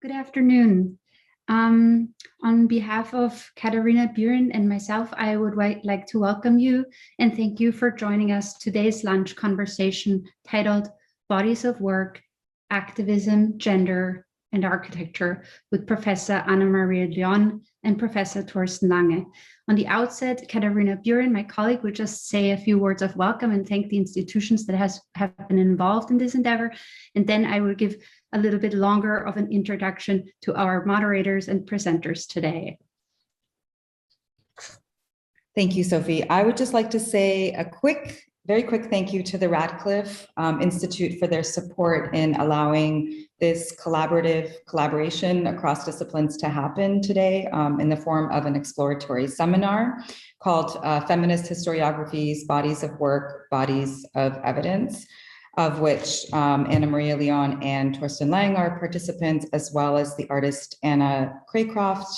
Good afternoon. On behalf of Katarina, Burin, and myself, I would like to welcome you and thank you for joining us today's lunch conversation titled Bodies of Work, Activism, Gender, and Architecture with Professor María León and Professor Torsten Lange. On the outset, Katarina Burin, my colleague, would just say a few words of welcome and thank the institutions that have been involved in this endeavor. And then I will give a little bit longer of an introduction to our moderators and presenters today. Thank you, Sophie. I would just like to say a very quick thank you to the Radcliffe Institute for their support in allowing this collaboration across disciplines to happen today in the form of an exploratory seminar called Feminist Historiography's Bodies of Work, Bodies of Evidence, of which María León and Torsten Lange are participants, as well as the artist Anna Craycroft,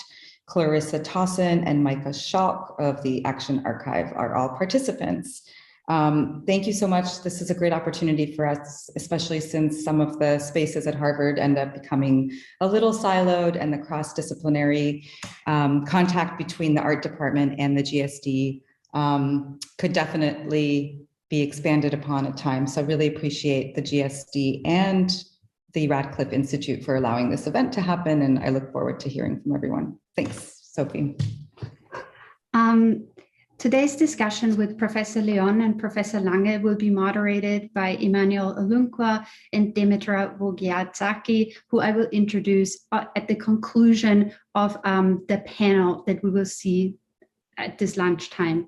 Clarissa Towson, and Micah Schalk of the Action Archive are all participants. Thank you so much. This is a great opportunity for us, especially since some of the spaces at Harvard end up becoming a little siloed, and the cross-disciplinary contact between the art department and the GSD could definitely be expanded upon at times. So I really appreciate the GSD and the Radcliffe Institute for allowing this event to happen, and I look forward to hearing from everyone. Thanks, Sophie. Today's discussion with Professor León and Professor Lange will be moderated by Emmanuel Olympua and Demetra Vogiatzaki, who I will introduce at the conclusion of the panel that we will see at this lunchtime.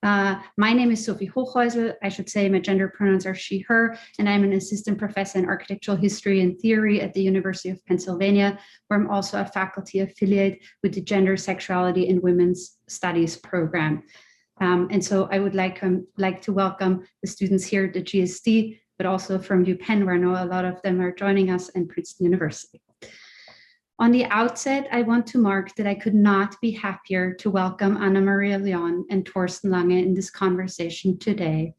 My name is Sophie Hochhäusl. I should say my gender pronouns are she, her, and I'm an assistant professor in architectural history and theory at the University of Pennsylvania, where I'm also a faculty affiliate with the Gender, Sexuality, and Women's Studies program. And so I would like to welcome the students here at the GSD, but also from UPenn, where I know a lot of them are joining us, and Princeton University. On the outset, I want to mark that I could not be happier to welcome María León and Torsten Lange in this conversation today.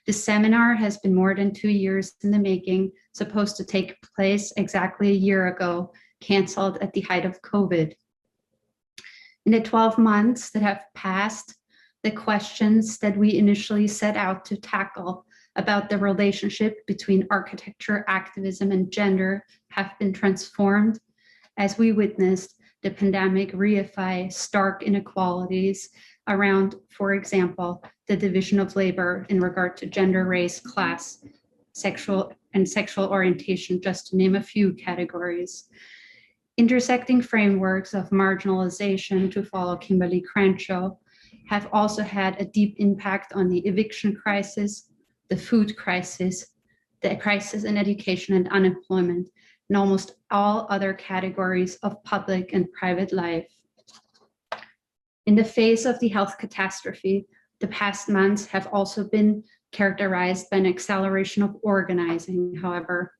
This seminar has been more than 2 years in the making, supposed to take place exactly a year ago, canceled at the height of COVID. In the 12 months that have passed, the questions that we initially set out to tackle about the relationship between architecture, activism, and gender have been transformed as we witnessed the pandemic reify stark inequalities around, for example, the division of labor in regard to gender, race, class, sexual orientation, just to name a few categories. Intersecting frameworks of marginalization, to follow Kimberly Crenshaw, have also had a deep impact on the eviction crisis, the food crisis, the crisis in education and unemployment, and almost all other categories of public and private life. In the face of the health catastrophe, the past months have also been characterized by an acceleration of organizing, however.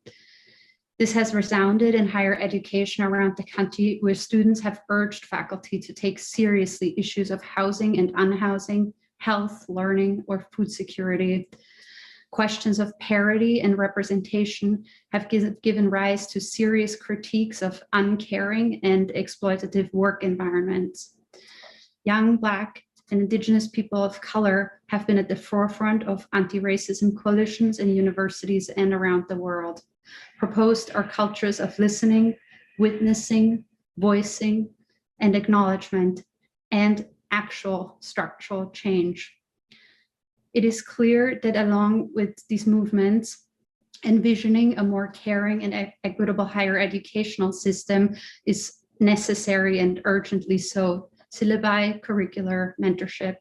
This has resounded in higher education around the country, where students have urged faculty to take seriously issues of housing and unhousing, health, learning, or food security. Questions of parity and representation have given rise to serious critiques of uncaring and exploitative work environments. Young, Black, and Indigenous people of color have been at the forefront of anti-racism coalitions in universities and around the world. Proposed are cultures of listening, witnessing, voicing, and acknowledgement, and actual structural change. It is clear that along with these movements, envisioning a more caring and equitable higher educational system is necessary, and urgently so. Syllabi, curricular, mentorship.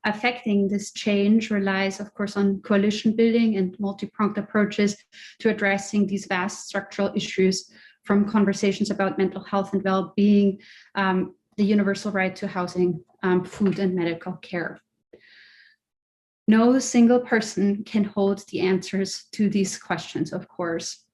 Affecting this change relies, of course, on coalition building and multi-pronged approaches to addressing these vast structural issues, from conversations about mental health and well-being, the universal right to housing, food, and medical care. No single person can hold the answers to these questions, of course.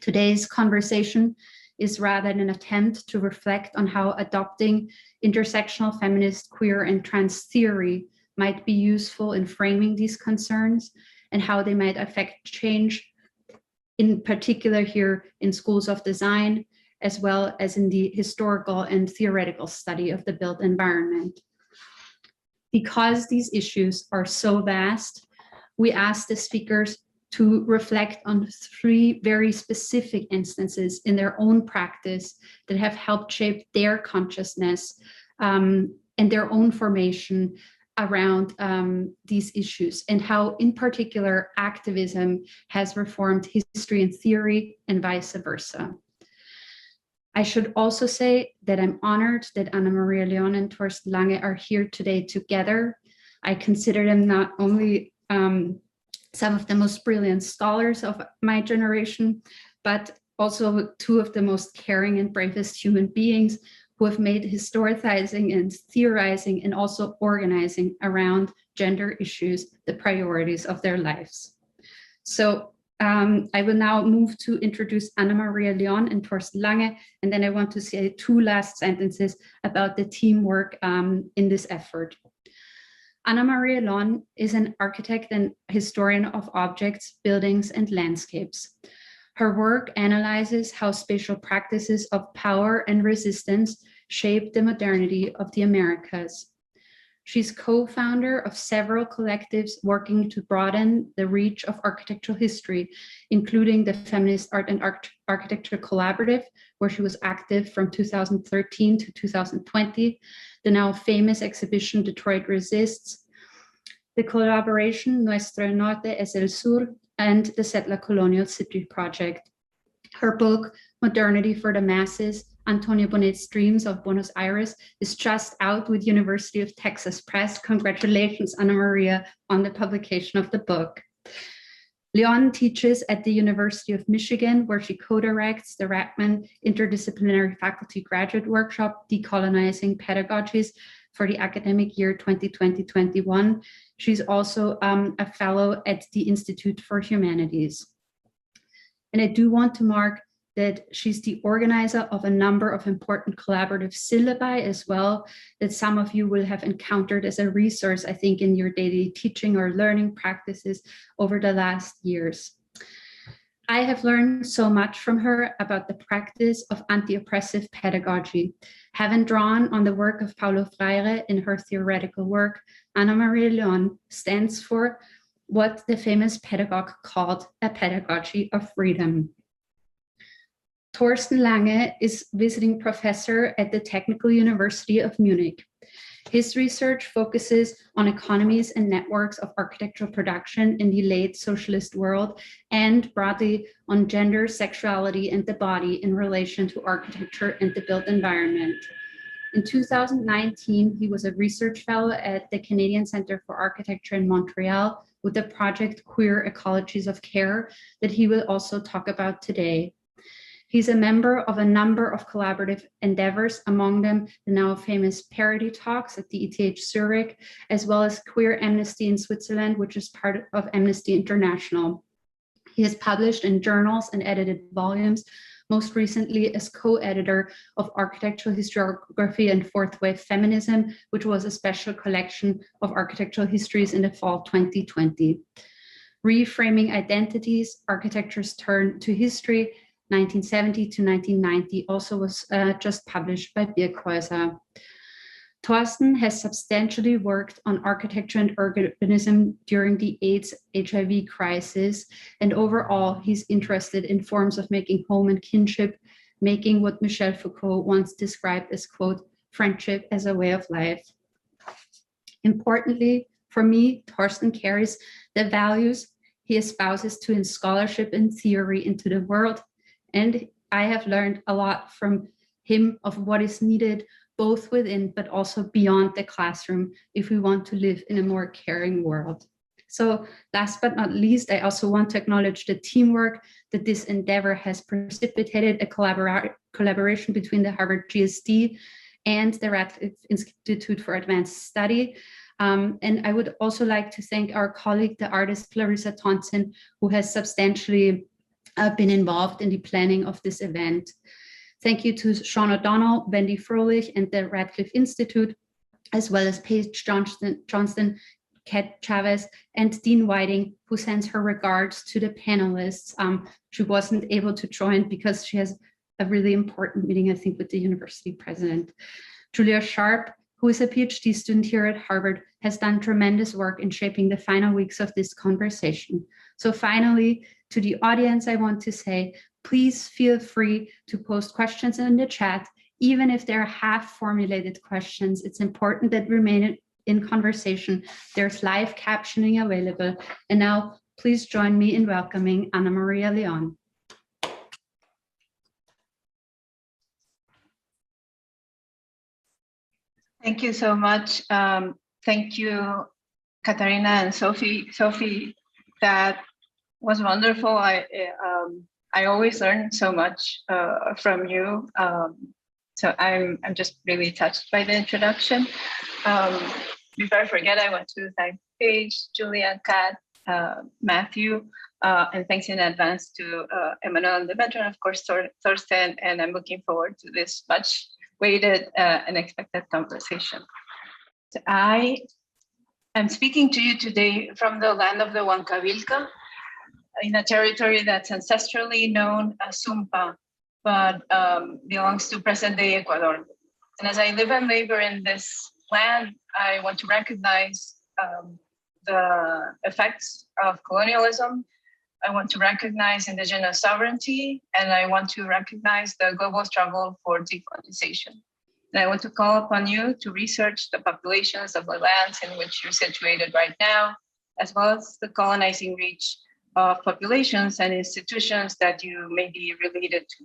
Today's conversation is rather an attempt to reflect on how adopting intersectional feminist, queer, and trans theory might be useful in framing these concerns, and how they might affect change in particular here in schools of design, as well as in the historical and theoretical study of the built environment. Because these issues are so vast, we asked the speakers to reflect on 3 very specific instances in their own practice that have helped shape their consciousness and their own formation around these issues, and how, in particular, activism has reformed history and theory and vice versa. I should also say that I'm honored that María León and Torsten Lange are here today together. I consider them not only some of the most brilliant scholars of my generation, but also 2 of the most caring and bravest human beings who have made historicizing and theorizing and also organizing around gender issues the priorities of their lives. So I will now move to introduce María León and Torsten Lange, and then I want to say 2 last sentences about the teamwork in this effort. María León is an architect and historian of objects, buildings, and landscapes. Her work analyzes how spatial practices of power and resistance shape the modernity of the Americas. She's co-founder of several collectives working to broaden the reach of architectural history, including the Feminist Art and Architecture Collaborative, where she was active from 2013 to 2020, the now famous exhibition Detroit Resists, the collaboration Nuestro Norte es el Sur, and the Settler Colonial City Project. Her book, Modernity for the Masses, Antonio Bonet's Dreams of Buenos Aires, is just out with University of Texas Press. Congratulations, María, on the publication of the book. León teaches at the University of Michigan, where she co-directs the Rackman Interdisciplinary Faculty Graduate Workshop, Decolonizing Pedagogies, for the academic year 2020-21. She's also a fellow at the Institute for Humanities. And I do want to mark that she's the organizer of a number of important collaborative syllabi as well, that some of you will have encountered as a resource, I think, in your daily teaching or learning practices over the last years. I have learned so much from her about the practice of anti-oppressive pedagogy. Having drawn on the work of Paulo Freire in her theoretical work, María León stands for what the famous pedagogue called a pedagogy of freedom. Torsten Lange is visiting professor at the Technical University of Munich. His research focuses on economies and networks of architectural production in the late socialist world, and broadly on gender, sexuality, and the body in relation to architecture and the built environment. In 2019, he was a research fellow at the Canadian Centre for Architecture in Montreal with the project Queer Ecologies of Care that he will also talk about today. He's a member of a number of collaborative endeavors, among them the now famous Parity Talks at the ETH Zurich, as well as Queer Amnesty in Switzerland, which is part of Amnesty International. He has published in journals and edited volumes, most recently as co-editor of Architectural Historiography and Fourth Wave Feminism, which was a special collection of architectural histories in the fall 2020. Reframing Identities, Architecture's Turn to History, 1970 to 1990, also was just published by Birkhäuser. Torsten has substantially worked on architecture and urbanism during the AIDS/HIV crisis, and overall, he's interested in forms of making home and kinship, making what Michel Foucault once described as, quote, friendship as a way of life. Importantly, for me, Torsten carries the values he espouses to in scholarship and theory into the world, and I have learned a lot from him of what is needed both within but also beyond the classroom if we want to live in a more caring world. So last but not least, I also want to acknowledge the teamwork that this endeavor has precipitated, a collaboration between the Harvard GSD and the Radcliffe Institute for Advanced Study. And I would also like to thank our colleague, the artist Clarissa Thompson, who has substantially been involved in the planning of this event. Thank you to Sean O'Donnell, Wendy Froelich, and the Radcliffe Institute, as well as Paige Johnston, Kat Chavez, and Dean Whiting, who sends her regards to the panelists. She wasn't able to join because she has a really important meeting, I think, with the university president. Julia Sharp, who is a PhD student here at Harvard, has done tremendous work in shaping the final weeks of this conversation. So finally, to the audience, I want to say, please feel free to post questions in the chat, even if they're half-formulated questions. It's important that we remain in conversation. There's live captioning available. And now, please join me in welcoming Ana María León. Thank you so much. Thank you, Katarina and Sophie. Sophie, that was wonderful. I always learn so much from you. So I'm just really touched by the introduction. Before I forget, I want to thank Paige, Julia, Kat, Matthew, and thanks in advance to Emmanuel and Demetra, and of course Torsten. And I'm looking forward to this much waited and expected conversation. So I am speaking to you today from the land of the Huancavilca, in a territory that's ancestrally known as Sumpa, but belongs to present-day Ecuador. And as I live and labor in this land, I want to recognize the effects of colonialism. I want to recognize indigenous sovereignty, and I want to recognize the global struggle for decolonization. And I want to call upon you to research the populations of the lands in which you're situated right now, as well as the colonizing reach of populations and institutions that you may be related to.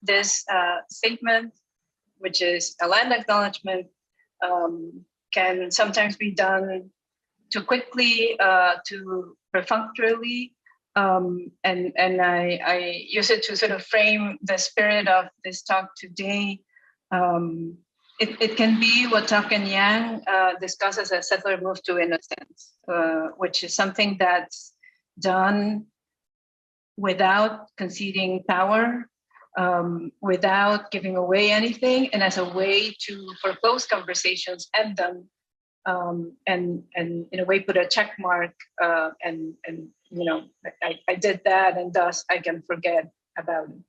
This statement, which is a land acknowledgement, can sometimes be done too quickly, too perfunctorily, and I use it to sort of frame the spirit of this talk today. It can be what Tuck and Yang discusses as settler move to innocence, which is something that's done without conceding power, without giving away anything, and as a way to foreclose conversations, end them, and in a way put a check mark, and you know, I did that, and thus I can forget about it.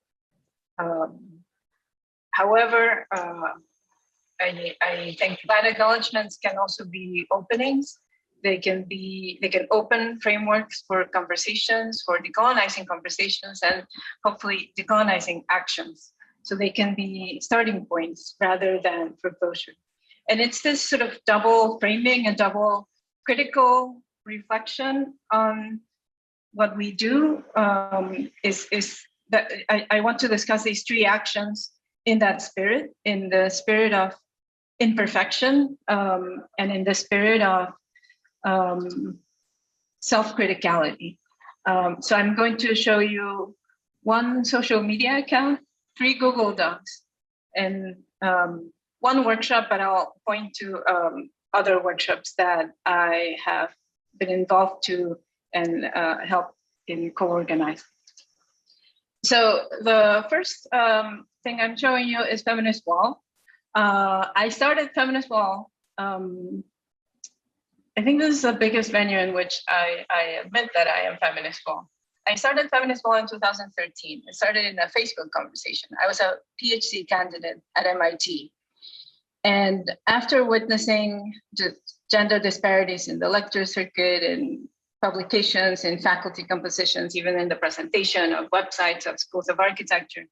However, I think that acknowledgements can also be openings. They can open frameworks for conversations, for decolonizing conversations, and hopefully decolonizing actions. So they can be starting points rather than foreclosure. And it's this sort of double framing and double critical reflection on what we do is that I want to discuss these three actions in that spirit, in the spirit of imperfection, and in the spirit of self-criticality. So I'm going to show you one social media account, 3 Google Docs, and one workshop, but I'll point to other workshops that I have been involved to and helped in co-organizing. So the first thing I'm showing you is Feminist Wall. I started Feminist Wall. I think this is the biggest venue in which I admit that I am Feminist Wall. I started Feminist Wall in 2013. It started in a Facebook conversation. I was a PhD candidate at MIT. And after witnessing gender disparities in the lecture circuit and publications and faculty compositions, even in the presentation of websites of schools of architecture,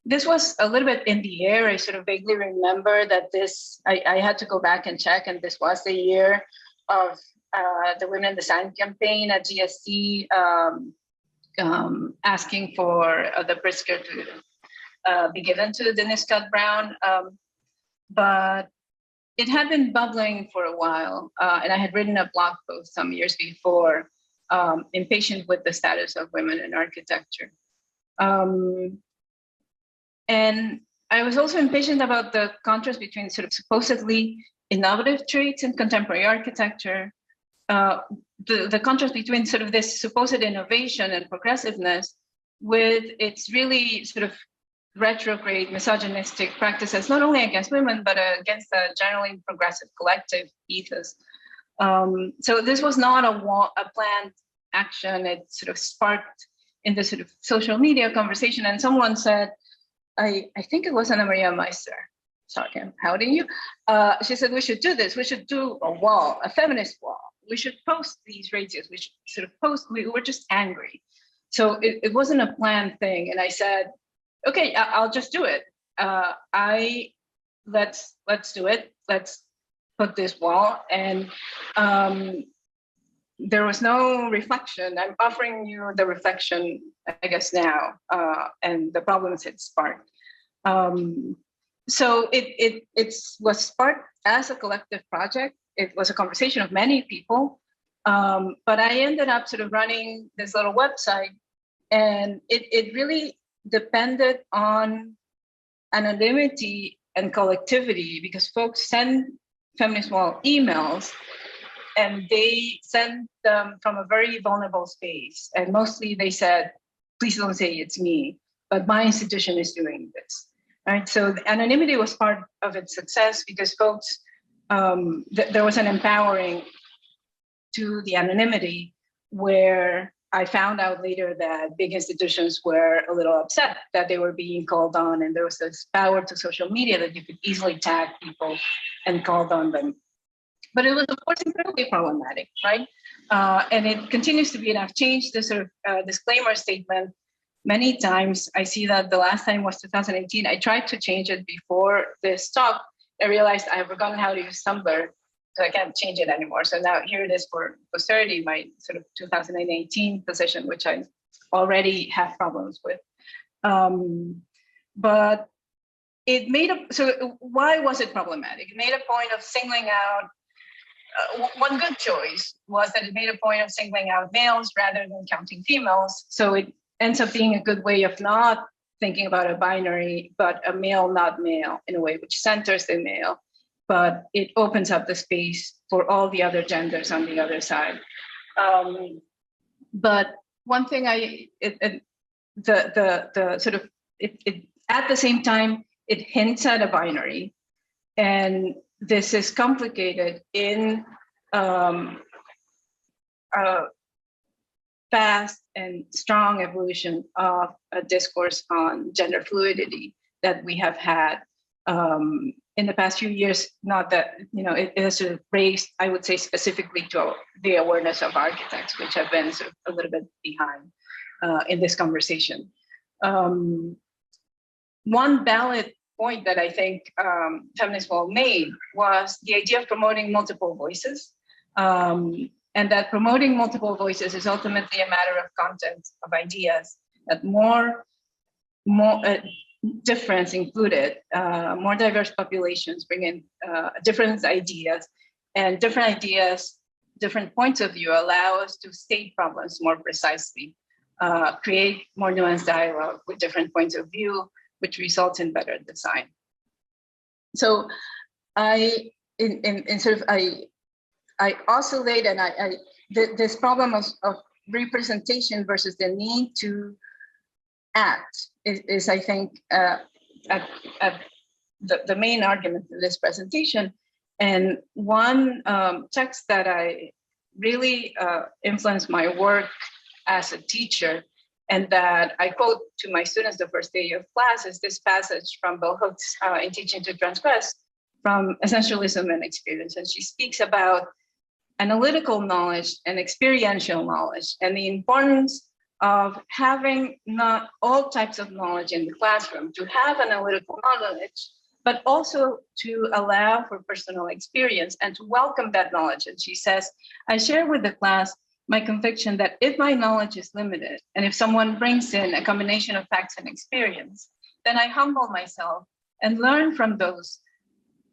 this was a little bit in the air. I sort of vaguely remember that I had to go back and check, and this was the year of the Women in Design campaign at GSC, asking for the Pritzker to be given to Dennis Scott Brown. But it had been bubbling for a while, and I had written a blog post some years before, impatient with the status of women in architecture. And I was also impatient about the contrast between sort of supposedly innovative traits in contemporary architecture, the contrast between sort of this supposed innovation and progressiveness with its really sort of retrograde, misogynistic practices, not only against women, but against the generally progressive collective ethos. So this was not a planned action. It sort of sparked in the sort of social media conversation. And someone said, I think it was Ana Maria Meister, sorry, how do you? She said, we should do this. We should do a wall, a feminist wall. We should post these radios. We should sort of post, we were just angry. So it wasn't a planned thing. And I said, okay, I'll just do it. Let's do it. Let's put this wall. And there was no reflection. I'm offering you the reflection, I guess, now, and the problems it sparked. So it was sparked as a collective project. It was a conversation of many people, but I ended up sort of running this little website, and it really depended on anonymity and collectivity, because folks send Feminist Wall emails, and they send them from a very vulnerable space. And mostly they said, please don't say it's me, but my institution is doing this, right? So the anonymity was part of its success, because folks, there was an empowering to the anonymity, where I found out later that big institutions were a little upset that they were being called on, and there was this power to social media that you could easily tag people and call on them. But it was, of course, incredibly problematic, right? And it continues to be, and I've changed the sort of disclaimer statement many times. I see that the last time was 2018. I tried to change it before this talk. I realized I have forgotten how to use Tumblr, so I can't change it anymore. So now here it is for posterity, my sort of 2018 position, which I already have problems with. But it made a, so why was it problematic? It made a point of singling out, one good choice was that it made a point of singling out males rather than counting females. So it ends up being a good way of not thinking about a binary, but a male, not male, in a way which centers the male, but it opens up the space for all the other genders on the other side. But one thing at the same time, it hints at a binary, and this is complicated in a fast and strong evolution of a discourse on gender fluidity that we have had in the past few years. Not that, it has sort of raised, I would say, specifically to the awareness of architects, which have been sort of a little bit behind in this conversation. One valid point that I think Feminist Wall made was the idea of promoting multiple voices, and that promoting multiple voices is ultimately a matter of content, of ideas, that more difference included, more diverse populations bring in different ideas, and different points of view allow us to state problems more precisely, create more nuanced dialogue with different points of view, which results in better design. So I oscillate, and this problem of representation versus the need to act is I think, the main argument in this presentation. And one text that I really influenced my work as a teacher, and that I quote to my students the first day of class, is this passage from Bell Hooks in Teaching to Transgress, from Essentialism and Experience. And she speaks about analytical knowledge and experiential knowledge, and the importance of having not all types of knowledge in the classroom, to have analytical knowledge, but also to allow for personal experience and to welcome that knowledge. And she says, I share with the class my conviction that if my knowledge is limited, and if someone brings in a combination of facts and experience, then I humble myself and learn from those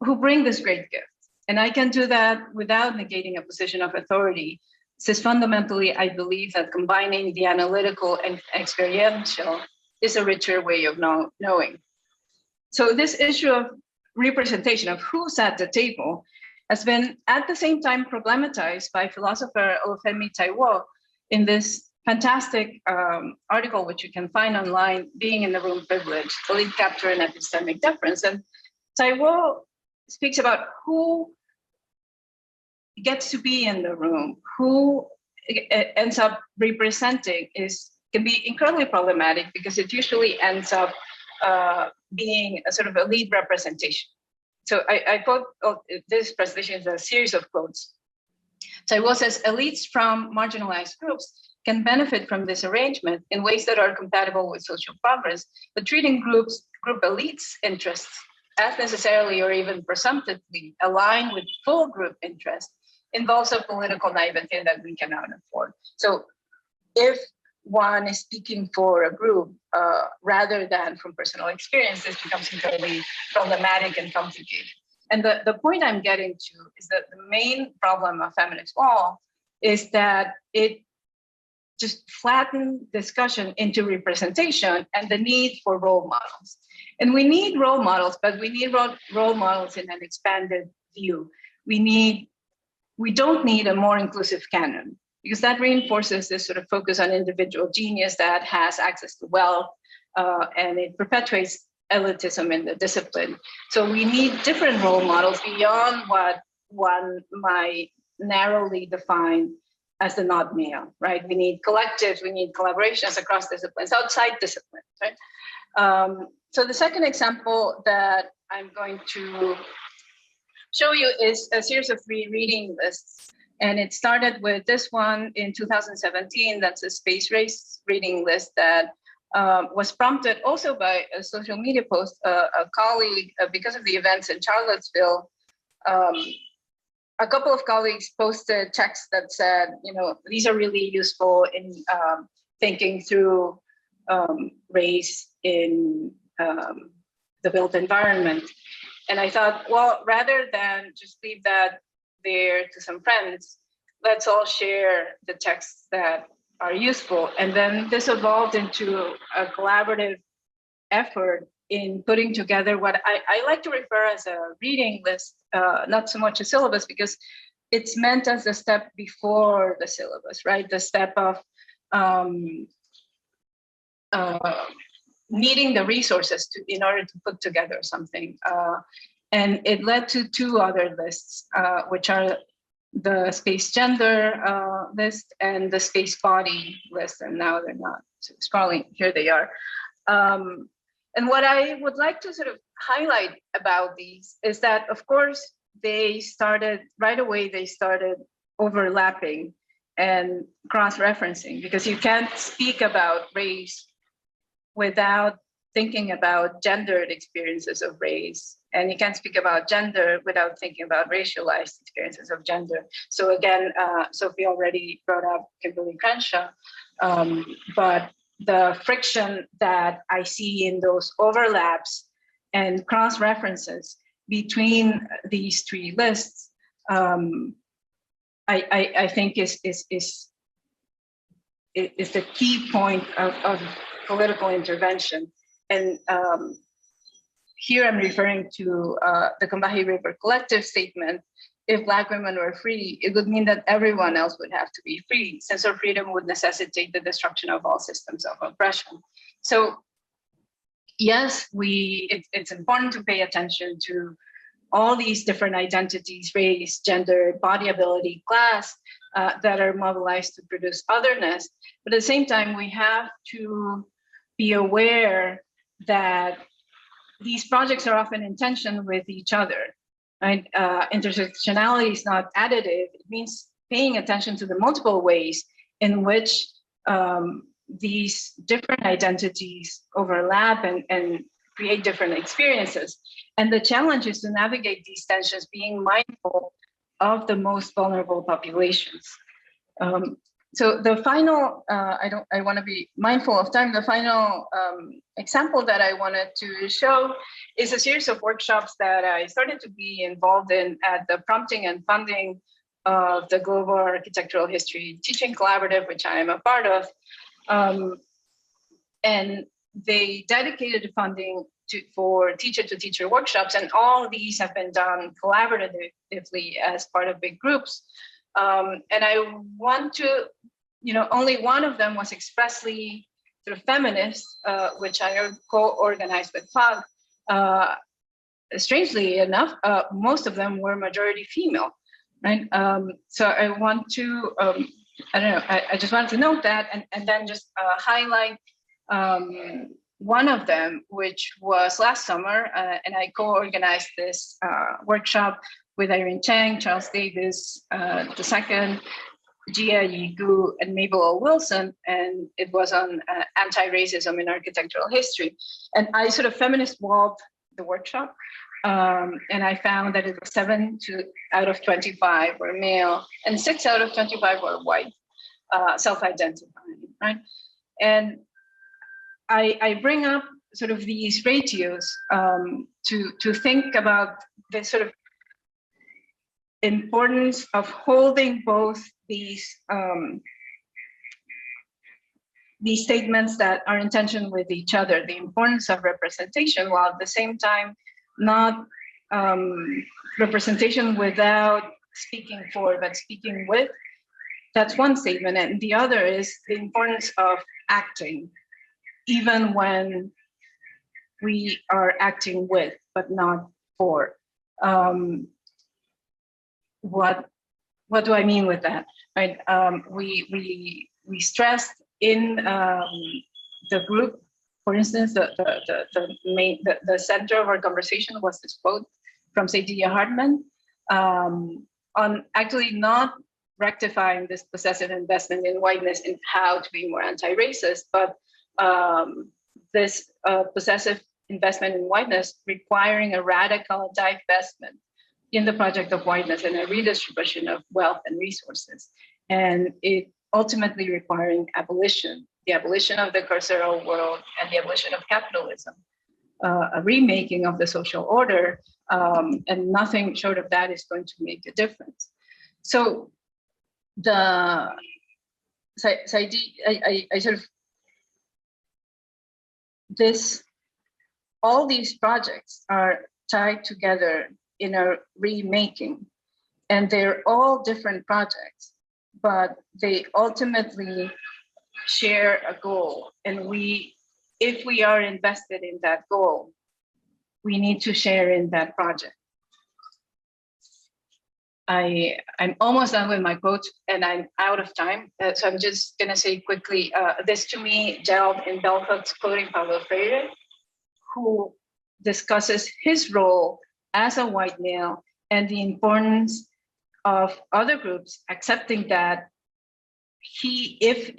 who bring this great gift. And I can do that without negating a position of authority, since fundamentally I believe that combining the analytical and experiential is a richer way of knowing. So this issue of representation, of who's at the table, has been at the same time problematized by philosopher Olufemi Taiwo in this fantastic article, which you can find online, Being in the Room Privilege, Elite Capture and Epistemic Deference. And Taiwo speaks about who gets to be in the room, who ends up representing can be incredibly problematic because it usually ends up being a sort of elite representation. So I quote, this presentation is a series of quotes. Taiwo says, elites from marginalized groups can benefit from this arrangement in ways that are compatible with social progress, but treating group elites' interests as necessarily or even presumptively aligned with full group interests involves a political naivete that we cannot afford. So if one is speaking for a group rather than from personal experience, this becomes incredibly problematic and complicated. And the point I'm getting to is that the main problem of Feminist Wall is that it just flattened discussion into representation and the need for role models. And we need role models, but we need role models in an expanded view. We don't need a more inclusive canon, because that reinforces this sort of focus on individual genius that has access to wealth, and it perpetuates elitism in the discipline. So we need different role models beyond what one might narrowly define as the not male, right? We need collectives, we need collaborations across disciplines, outside disciplines, right? So the second example that I'm going to show you is a series of 3 reading lists. And it started with this one in 2017. That's a space race reading list that was prompted also by a social media post, a colleague, because of the events in Charlottesville. A couple of colleagues posted texts that said, these are really useful in thinking through race in the built environment. And I thought, well, rather than just leave that there to some friends, let's all share the texts that are useful. And then this evolved into a collaborative effort in putting together what I like to refer as a reading list, not so much a syllabus, because it's meant as a step before the syllabus, right? The step of needing the resources in order to put together something. And it led to 2 other lists, which are the space gender list and the space body list. And now they're not scrolling, here they are. And what I would like to sort of highlight about these is that, of course, they started overlapping and cross-referencing, because you can't speak about race without thinking about gendered experiences of race. And you can't speak about gender without thinking about racialized experiences of gender. So again, Sophie already brought up Kimberly Crenshaw, but the friction that I see in those overlaps and cross-references between these 3 lists, I think is the key point of political intervention. And here I'm referring to the Combahee River Collective statement. If Black women were free, it would mean that everyone else would have to be free, since our freedom would necessitate the destruction of all systems of oppression. So yes, it's important to pay attention to all these different identities, race, gender, body ability, class, that are mobilized to produce otherness. But at the same time, we have to be aware that these projects are often in tension with each other, right? Intersectionality is not additive. It means paying attention to the multiple ways in which these different identities overlap and create different experiences. And the challenge is to navigate these tensions, being mindful of the most vulnerable populations. So the final, I want to be mindful of time. The final example that I wanted to show is a series of workshops that I started to be involved in at the prompting and funding of the Global Architectural History Teaching Collaborative, which I am a part of. And they dedicated funding for teacher-to-teacher workshops, and all these have been done collaboratively as part of big groups. And I want to only one of them was expressly sort of feminist, which I co-organized with FAG. Strangely enough, most of them were majority female, right? So I want to, I don't know, I just wanted to note that and then just highlight one of them, which was last summer, and I co-organized this workshop with Irene Chang, Charles Davis, II, Gia Yigu, and Mabel O. Wilson, and it was on anti-racism in architectural history. And I sort of feminist walled the workshop, and I found that it was 7 out of 25 were male, and 6 out of 25 were white, self-identifying, right? And I bring up sort of these ratios to think about the sort of importance of holding both these statements that are in tension with each other, the importance of representation, while at the same time not representation without speaking for, but speaking with. That's one statement. And the other is the importance of acting, even when we are acting with, but not for. What do I mean with that? Right? We stressed in the group, for instance, the center of our conversation was this quote from Saidiya Hartman on actually not rectifying this possessive investment in whiteness in how to be more anti-racist, but this possessive investment in whiteness requiring a radical divestment in the project of whiteness and a redistribution of wealth and resources. And it ultimately requiring abolition, the abolition of the carceral world and the abolition of capitalism, a remaking of the social order, and nothing short of that is going to make a difference. So I sort of, all these projects are tied together in a remaking, and they're all different projects, but they ultimately share a goal. And if we are invested in that goal, we need to share in that project. I'm almost done with my quote and I'm out of time. So I'm just gonna say quickly, this to me delved in Bell Hooks quoting Paulo Freire, who discusses his role as a white male and the importance of other groups accepting that if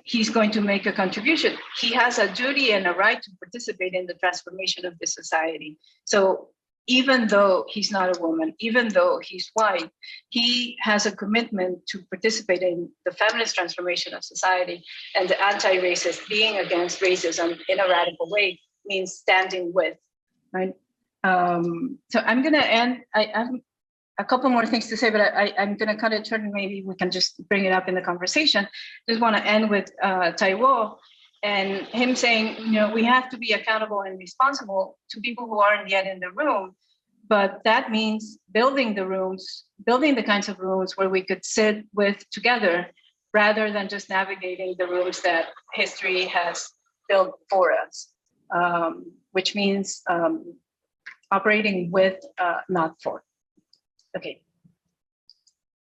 he's going to make a contribution, he has a duty and a right to participate in the transformation of the society. So even though he's not a woman, even though he's white, he has a commitment to participate in the feminist transformation of society, and the anti-racist, being against racism in a radical way, means standing with, right? So I'm gonna end, I have a couple more things to say, but I'm gonna cut it short and maybe we can just bring it up in the conversation. Just wanna end with Taiwo and him saying, we have to be accountable and responsible to people who aren't yet in the room, but that means building the rooms, building the kinds of rooms where we could sit with together, rather than just navigating the rooms that history has built for us, which means operating with, not for. Okay.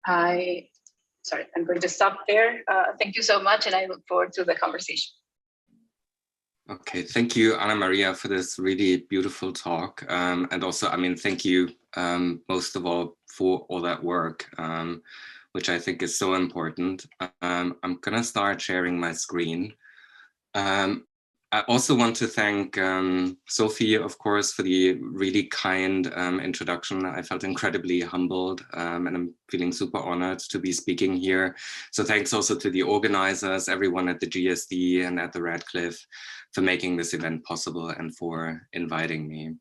I'm going to stop there. Thank you so much, and I look forward to the conversation. Okay, thank you, Ana Maria, for this really beautiful talk. And also, thank you most of all for all that work, which I think is so important. I'm gonna start sharing my screen. I also want to thank Sophie, of course, for the really kind introduction. I felt incredibly humbled, and I'm feeling super honored to be speaking here. So thanks also to the organizers, everyone at the GSD and at the Radcliffe, for making this event possible and for inviting me.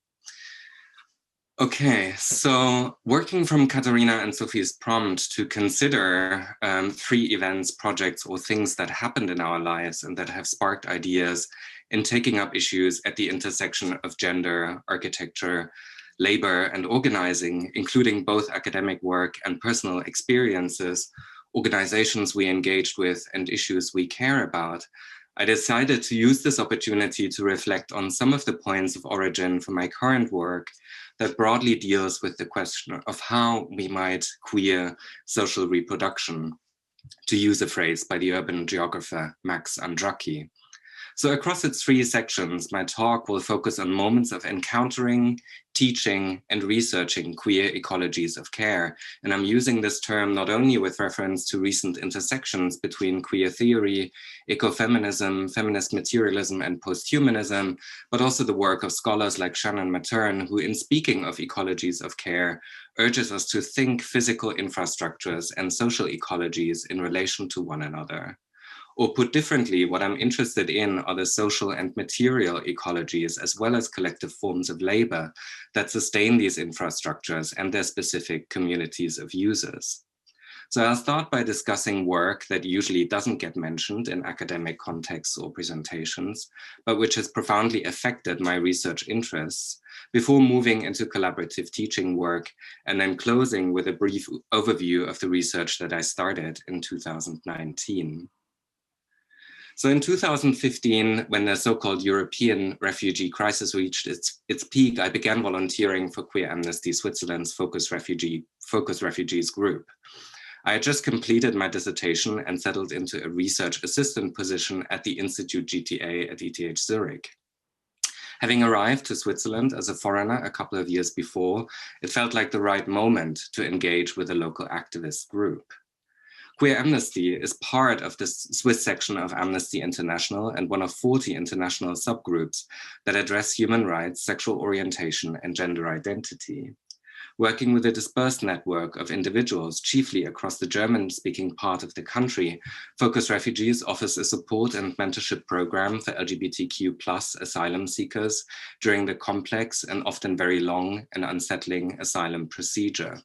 Okay, so working from Katarina and Sophie's prompt to consider 3 events, projects, or things that happened in our lives and that have sparked ideas in taking up issues at the intersection of gender, architecture, labor, and organizing, including both academic work and personal experiences, organizations we engaged with, and issues we care about, I decided to use this opportunity to reflect on some of the points of origin for my current work that broadly deals with the question of how we might queer social reproduction, to use a phrase by the urban geographer Max Andracki. So across its 3 sections, my talk will focus on moments of encountering, teaching, and researching queer ecologies of care. And I'm using this term not only with reference to recent intersections between queer theory, ecofeminism, feminist materialism, and posthumanism, but also the work of scholars like Shannon Matern, who, in speaking of ecologies of care, urges us to think physical infrastructures and social ecologies in relation to one another. Or put differently, what I'm interested in are the social and material ecologies, as well as collective forms of labor that sustain these infrastructures and their specific communities of users. So I'll start by discussing work that usually doesn't get mentioned in academic contexts or presentations, but which has profoundly affected my research interests, before moving into collaborative teaching work, and then closing with a brief overview of the research that I started in 2019. So in 2015, when the so-called European refugee crisis reached its peak, I began volunteering for Queer Amnesty Switzerland's Focus Refugees group. I had just completed my dissertation and settled into a research assistant position at the Institute GTA at ETH Zurich. Having arrived to Switzerland as a foreigner a couple of years before, it felt like the right moment to engage with a local activist group. Queer Amnesty is part of the Swiss section of Amnesty International and one of 40 international subgroups that address human rights, sexual orientation, and gender identity. Working with a dispersed network of individuals, chiefly across the German-speaking part of the country, Focus Refugees offers a support and mentorship program for LGBTQ+ asylum seekers during the complex and often very long and unsettling asylum procedure.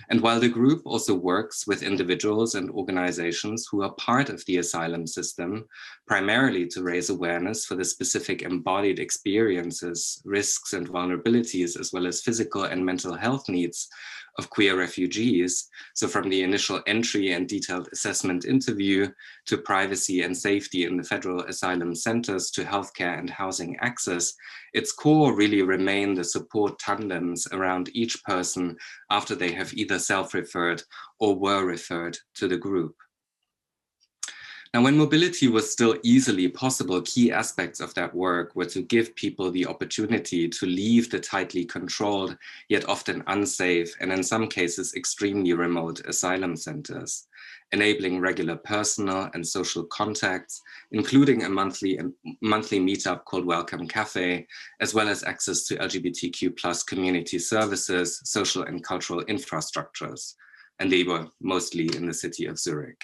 And while the group also works with individuals and organizations who are part of the asylum system, primarily to raise awareness for the specific embodied experiences, risks, and vulnerabilities, as well as physical and mental health needs of queer refugees, so from the initial entry and detailed assessment interview to privacy and safety in the federal asylum centers to healthcare and housing access, its core really remain the support tandems around each person after they have either self-referred or were referred to the group. Now, when mobility was still easily possible, key aspects of that work were to give people the opportunity to leave the tightly controlled, yet often unsafe, and in some cases extremely remote asylum centers, enabling regular personal and social contacts, including a monthly meetup called Welcome Cafe, as well as access to LGBTQ+ community services, social and cultural infrastructures. And they were mostly in the city of Zurich.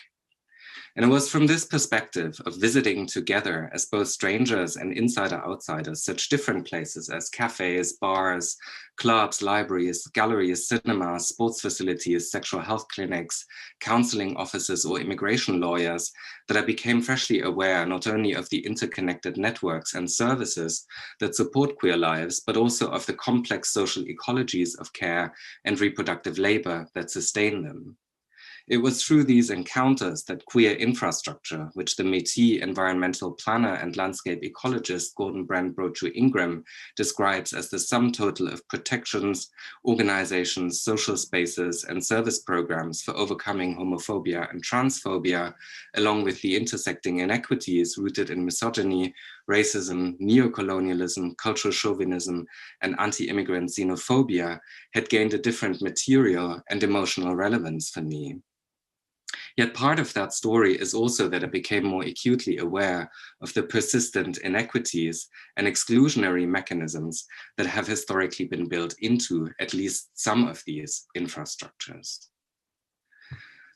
And it was from this perspective of visiting together as both strangers and insider-outsiders such different places as cafes, bars, clubs, libraries, galleries, cinemas, sports facilities, sexual health clinics, counseling offices, or immigration lawyers that I became freshly aware not only of the interconnected networks and services that support queer lives, but also of the complex social ecologies of care and reproductive labor that sustain them. It was through these encounters that queer infrastructure, which the Métis environmental planner and landscape ecologist Gordon Brand Brochu Ingram describes as the sum total of protections, organizations, social spaces, and service programs for overcoming homophobia and transphobia, along with the intersecting inequities rooted in misogyny, racism, neocolonialism, cultural chauvinism, and anti-immigrant xenophobia, had gained a different material and emotional relevance for me. Yet part of that story is also that I became more acutely aware of the persistent inequities and exclusionary mechanisms that have historically been built into at least some of these infrastructures.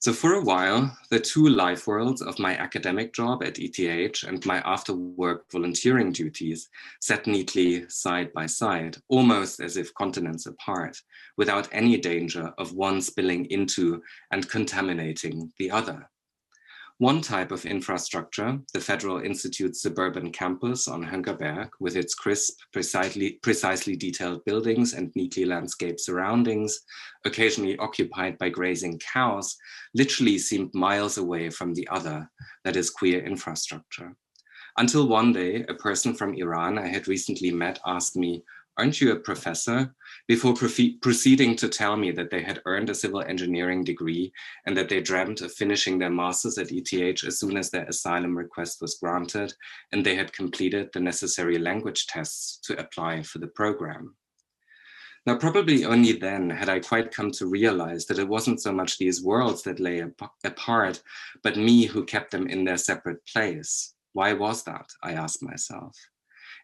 So for a while, the two life worlds of my academic job at ETH and my after-work volunteering duties sat neatly side by side, almost as if continents apart, without any danger of one spilling into and contaminating the other. One type of infrastructure, the Federal Institute's suburban campus on Hunkerberg, with its crisp, precisely detailed buildings and neatly landscaped surroundings, occasionally occupied by grazing cows, literally seemed miles away from the other, that is queer infrastructure. Until one day, a person from Iran I had recently met asked me, "Aren't you a professor?" before proceeding to tell me that they had earned a civil engineering degree and that they dreamt of finishing their masters at ETH as soon as their asylum request was granted, and they had completed the necessary language tests to apply for the program. Now, probably only then had I quite come to realize that it wasn't so much these worlds that lay apart, but me who kept them in their separate place. Why was that? I asked myself.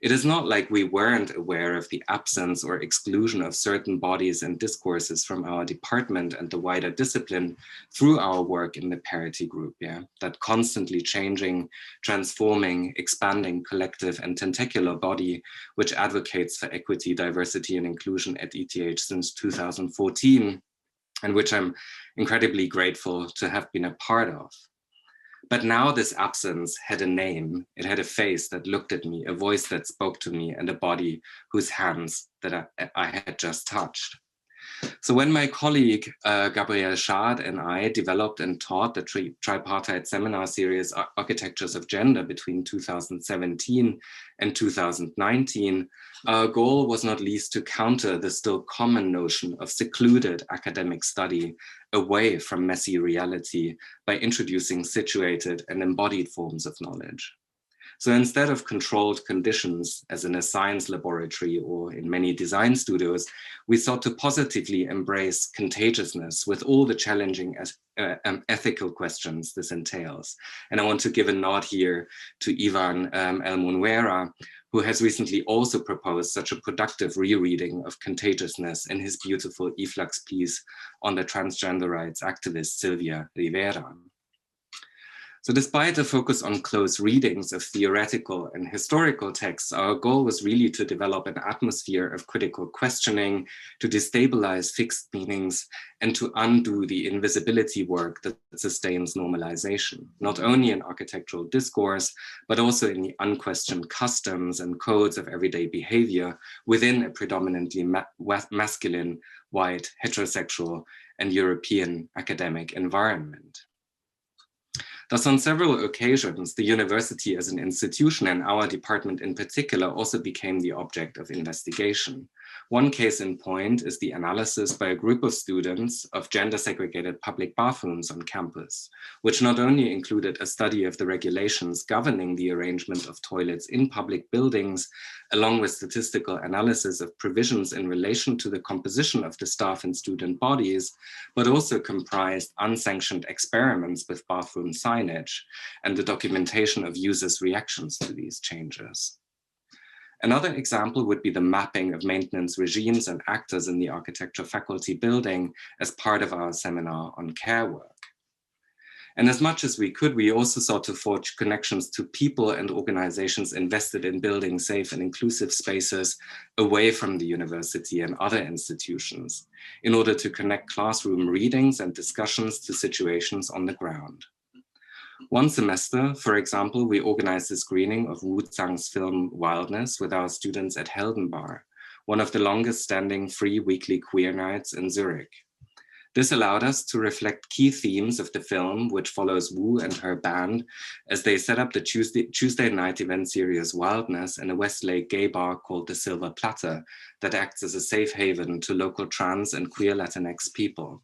It is not like we weren't aware of the absence or exclusion of certain bodies and discourses from our department and the wider discipline through our work in the parity group, that constantly changing, transforming, expanding collective and tentacular body, which advocates for equity, diversity, and inclusion at ETH since 2014, and which I'm incredibly grateful to have been a part of. But now this absence had a name, it had a face that looked at me, a voice that spoke to me, and a body whose hands that I had just touched. So when my colleague Gabrielle Schad and I developed and taught the tripartite seminar series Architectures of Gender between 2017 and 2019, our goal was not least to counter the still common notion of secluded academic study away from messy reality by introducing situated and embodied forms of knowledge. So instead of controlled conditions, as in a science laboratory or in many design studios, we sought to positively embrace contagiousness with all the challenging ethical questions this entails. And I want to give a nod here to Ivan Elmunwera, who has recently also proposed such a productive rereading of contagiousness in his beautiful eFlux piece on the transgender rights activist Silvia Rivera. So despite the focus on close readings of theoretical and historical texts, our goal was really to develop an atmosphere of critical questioning, to destabilize fixed meanings, and to undo the invisibility work that sustains normalization, not only in architectural discourse, but also in the unquestioned customs and codes of everyday behavior within a predominantly masculine, white, heterosexual, and European academic environment. Thus, on several occasions, the university as an institution and our department in particular also became the object of investigation. One case in point is the analysis by a group of students of gender-segregated public bathrooms on campus, which not only included a study of the regulations governing the arrangement of toilets in public buildings, along with statistical analysis of provisions in relation to the composition of the staff and student bodies, but also comprised unsanctioned experiments with bathroom signage and the documentation of users' reactions to these changes. Another example would be the mapping of maintenance regimes and actors in the architecture faculty building as part of our seminar on care work. And as much as we could, we also sought to forge connections to people and organizations invested in building safe and inclusive spaces away from the university and other institutions in order to connect classroom readings and discussions to situations on the ground. One semester, for example, we organized a screening of Wu Zhang's film Wildness with our students at Heldenbar, one of the longest standing free weekly queer nights in Zurich. This allowed us to reflect key themes of the film, which follows Wu and her band as they set up the Tuesday night event series Wildness in a Westlake gay bar called the Silver Platter that acts as a safe haven to local trans and queer Latinx people.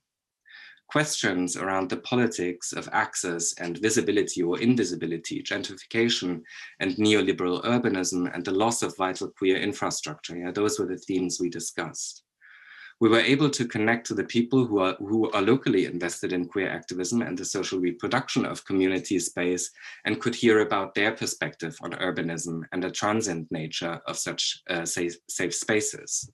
Questions around the politics of access and visibility or invisibility, gentrification and neoliberal urbanism, and the loss of vital queer infrastructure. Those were the themes we discussed. We were able to connect to the people who are locally invested in queer activism and the social reproduction of community space, and could hear about their perspective on urbanism and the transient nature of such safe spaces.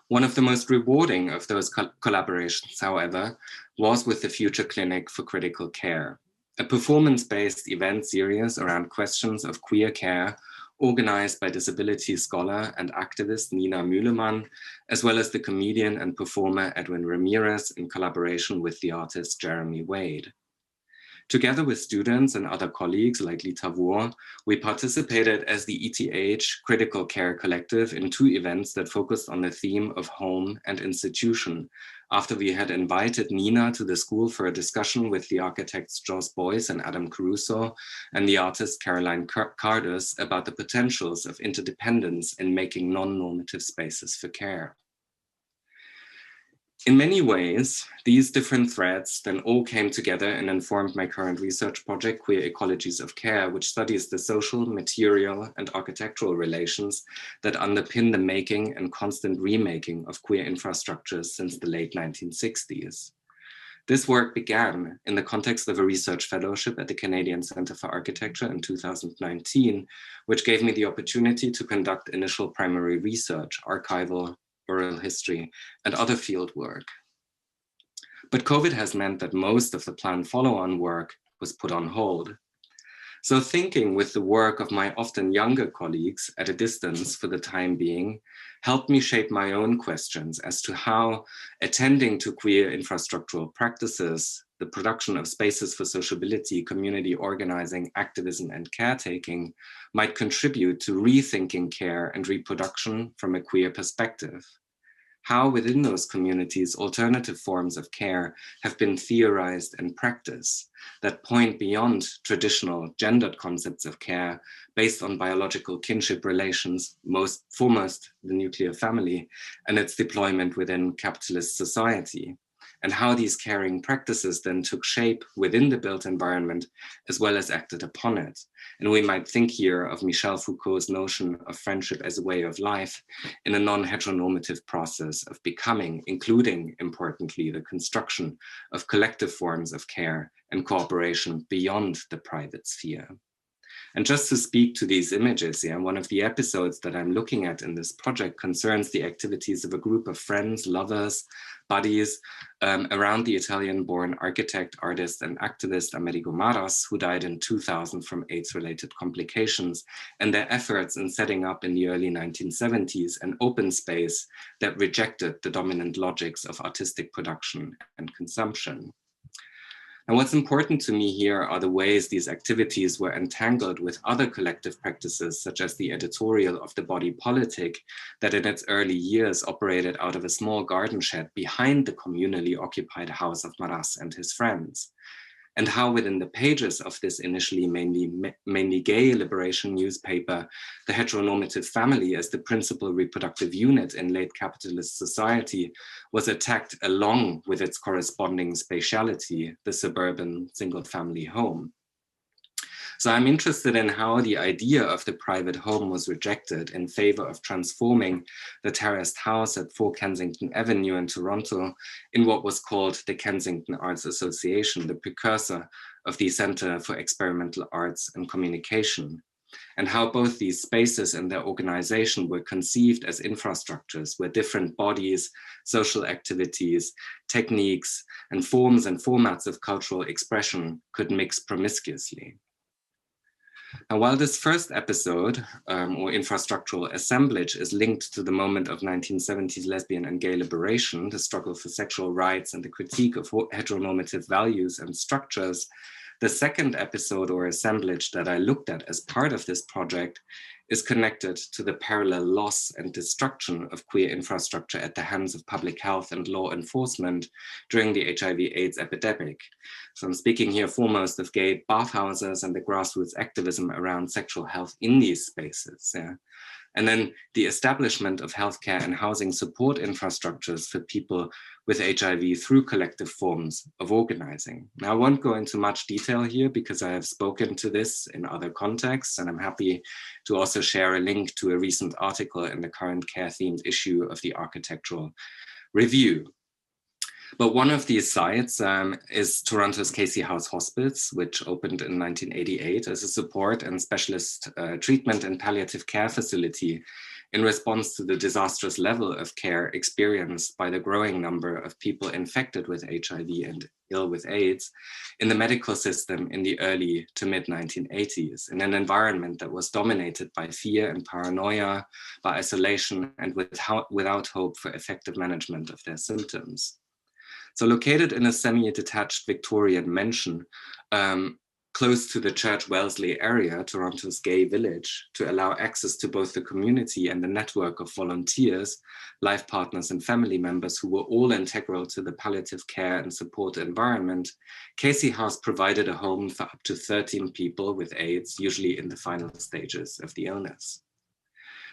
One of the most rewarding of those collaborations, however, was with the Future Clinic for Critical Care, a performance-based event series around questions of queer care organized by disability scholar and activist Nina Mühlemann, as well as the comedian and performer Edwin Ramirez in collaboration with the artist Jeremy Wade. Together with students and other colleagues like Lita Vore, we participated as the ETH Critical Care Collective in 2 events that focused on the theme of home and institution, after we had invited Nina to the school for a discussion with the architects Joss Boyce and Adam Caruso and the artist Caroline Cardus about the potentials of interdependence in making non-normative spaces for care. In many ways, these different threads then all came together and informed my current research project, Queer Ecologies of Care, which studies the social, material, and architectural relations that underpin the making and constant remaking of queer infrastructures since the late 1960s. This work began in the context of a research fellowship at the Canadian Centre for Architecture in 2019, which gave me the opportunity to conduct initial primary research, archival, oral history, and other field work. But COVID has meant that most of the planned follow-on work was put on hold. So thinking with the work of my often younger colleagues at a distance for the time being helped me shape my own questions as to how attending to queer infrastructural practices, the production of spaces for sociability, community organizing, activism, and caretaking might contribute to rethinking care and reproduction from a queer perspective. How within those communities alternative forms of care have been theorized and practiced that point beyond traditional gendered concepts of care based on biological kinship relations, foremost the nuclear family, and its deployment within capitalist society, and how these caring practices then took shape within the built environment as well as acted upon it. And we might think here of Michel Foucault's notion of friendship as a way of life in a non-heteronormative process of becoming, including, importantly, the construction of collective forms of care and cooperation beyond the private sphere. And just to speak to these images, one of the episodes that I'm looking at in this project concerns the activities of a group of friends, lovers, buddies around the Italian-born architect, artist, and activist Amerigo Maras, who died in 2000 from AIDS-related complications, and their efforts in setting up in the early 1970s an open space that rejected the dominant logics of artistic production and consumption. And what's important to me here are the ways these activities were entangled with other collective practices, such as the editorial of the body politic that in its early years operated out of a small garden shed behind the communally occupied house of Maras and his friends. And how within the pages of this initially mainly gay liberation newspaper, the heteronormative family as the principal reproductive unit in late capitalist society was attacked along with its corresponding spatiality, the suburban single-family home. So I'm interested in how the idea of the private home was rejected in favor of transforming the terraced house at 4 Kensington Avenue in Toronto in what was called the Kensington Arts Association, the precursor of the Center for Experimental Arts and Communication, and how both these spaces and their organization were conceived as infrastructures where different bodies, social activities, techniques, and forms and formats of cultural expression could mix promiscuously. Now, while this first episode, or infrastructural assemblage, is linked to the moment of 1970s lesbian and gay liberation, the struggle for sexual rights and the critique of heteronormative values and structures, the second episode or assemblage that I looked at as part of this project is connected to the parallel loss and destruction of queer infrastructure at the hands of public health and law enforcement during the HIV/AIDS epidemic. So I'm speaking here foremost of gay bathhouses and the grassroots activism around sexual health in these spaces. And then the establishment of healthcare and housing support infrastructures for people with HIV through collective forms of organizing. Now, I won't go into much detail here because I have spoken to this in other contexts, and I'm happy to also share a link to a recent article in the current care-themed issue of the Architectural Review. But one of these sites is Toronto's Casey House Hospice, which opened in 1988 as a support and specialist treatment and palliative care facility in response to the disastrous level of care experienced by the growing number of people infected with HIV and ill with AIDS in the medical system in the early to mid 1980s, in an environment that was dominated by fear and paranoia, by isolation, and without hope for effective management of their symptoms. So located in a semi-detached Victorian mansion, close to the Church Wellesley area, Toronto's gay village, to allow access to both the community and the network of volunteers, life partners and family members who were all integral to the palliative care and support environment, Casey House provided a home for up to 13 people with AIDS, usually in the final stages of the illness.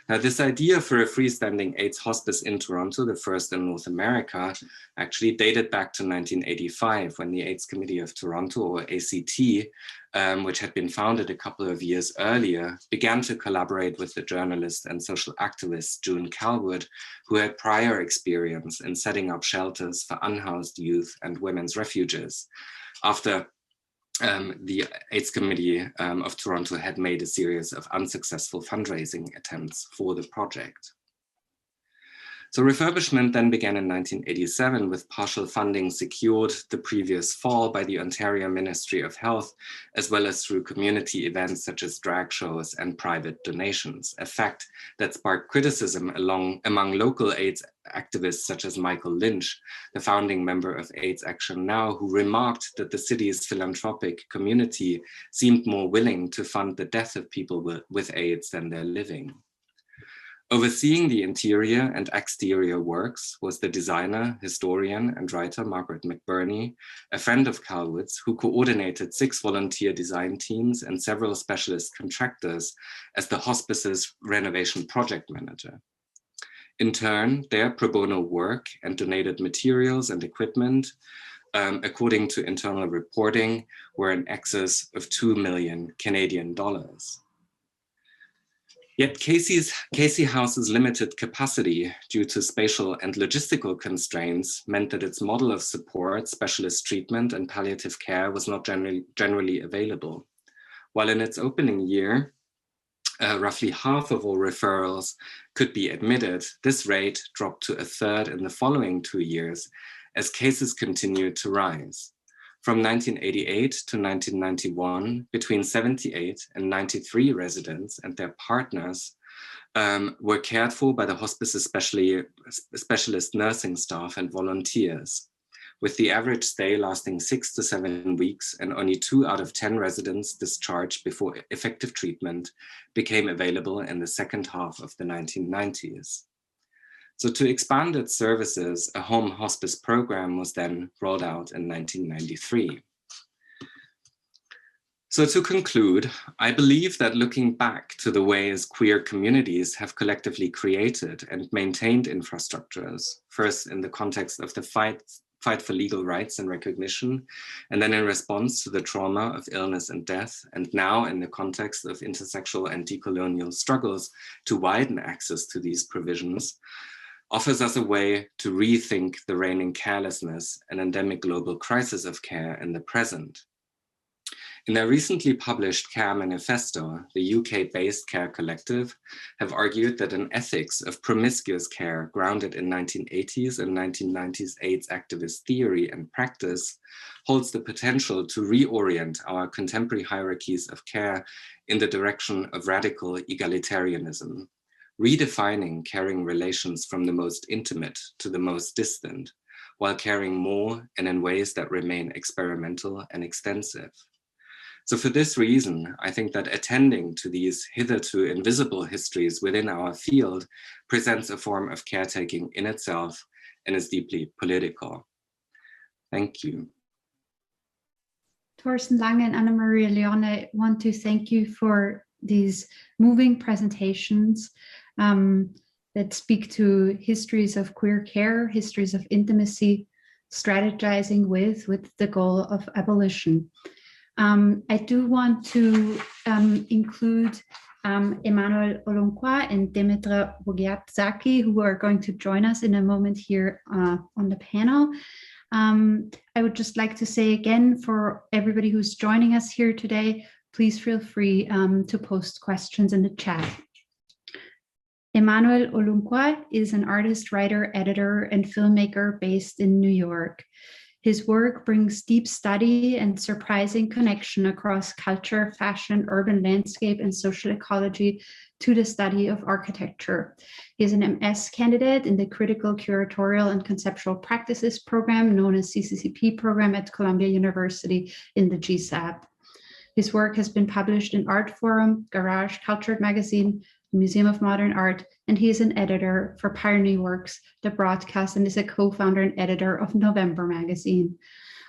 Now, this idea for a freestanding AIDS hospice in Toronto, the first in North America, actually dated back to 1985, when the AIDS Committee of Toronto, or ACT, which had been founded a couple of years earlier, began to collaborate with the journalist and social activist June Calwood, who had prior experience in setting up shelters for unhoused youth and women's refugees, after the AIDS Committee of Toronto had made a series of unsuccessful fundraising attempts for the project. So refurbishment then began in 1987 with partial funding secured the previous fall by the Ontario Ministry of Health, as well as through community events such as drag shows and private donations, a fact that sparked criticism among local AIDS activists such as Michael Lynch, the founding member of AIDS Action Now, who remarked that the city's philanthropic community seemed more willing to fund the death of people with AIDS than their living. Overseeing the interior and exterior works was the designer, historian, and writer Margaret McBurney, a friend of Calwood's, who coordinated 6 volunteer design teams and several specialist contractors as the hospice's renovation project manager. In turn, their pro bono work and donated materials and equipment, according to internal reporting, were in excess of 2 million Canadian dollars. Yet Casey House's limited capacity due to spatial and logistical constraints meant that its model of support, specialist treatment, and palliative care was not generally available. While in its opening year, roughly half of all referrals could be admitted, this rate dropped to a third in the following 2 years as cases continued to rise. From 1988 to 1991, between 78 and 93 residents and their partners were cared for by the hospice's specialist nursing staff and volunteers, with the average stay lasting 6 to 7 weeks, and only 2 out of 10 residents discharged before effective treatment became available in the second half of the 1990s. So to expand its services, a home hospice program was then rolled out in 1993. So to conclude, I believe that looking back to the ways queer communities have collectively created and maintained infrastructures, first in the context of the fight for legal rights and recognition, and then in response to the trauma of illness and death, and now in the context of intersectional and decolonial struggles to widen access to these provisions, offers us a way to rethink the reigning carelessness and endemic global crisis of care in the present. In their recently published Care Manifesto, the UK-based Care Collective have argued that an ethics of promiscuous care grounded in 1980s and 1990s AIDS activist theory and practice holds the potential to reorient our contemporary hierarchies of care in the direction of radical egalitarianism, redefining caring relations from the most intimate to the most distant, while caring more and in ways that remain experimental and extensive. So for this reason, I think that attending to these hitherto invisible histories within our field presents a form of caretaking in itself and is deeply political. Thank you. Torsten Lange and María León, I want to thank you for these moving presentations that speak to histories of queer care, histories of intimacy, strategizing with the goal of abolition. I do want to include Emmanuel Olympua and Demetra Vogiatzaki, who are going to join us in a moment here on the panel. I would just like to say again, for everybody who's joining us here today, please feel free to post questions in the chat. Emmanuel Olympua is an artist, writer, editor, and filmmaker based in New York. His work brings deep study and surprising connection across culture, fashion, urban landscape, and social ecology to the study of architecture. He is an MS candidate in the Critical Curatorial and Conceptual Practices program, known as CCCP program at Columbia University in the GSAP. His work has been published in Art Forum, Garage, Cultured Magazine, Museum of Modern Art, and he is an editor for Pioneer Works, the broadcast, and is a co-founder and editor of November magazine.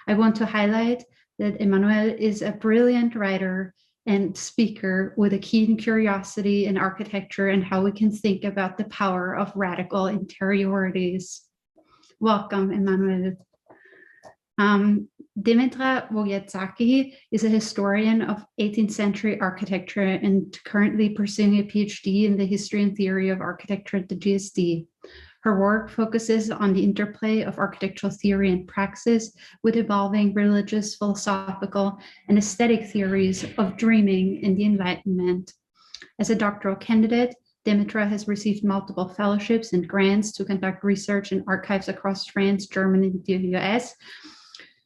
I want to highlight that Emmanuel is a brilliant writer and speaker with a keen curiosity in architecture and how we can think about the power of radical interiorities. Welcome, Emmanuel. Demetra Vogiatzaki is a historian of 18th century architecture and currently pursuing a PhD in the history and theory of architecture at the GSD. Her work focuses on the interplay of architectural theory and praxis with evolving religious, philosophical, and aesthetic theories of dreaming in the Enlightenment. As a doctoral candidate, Demetra has received multiple fellowships and grants to conduct research in archives across France, Germany, and the US.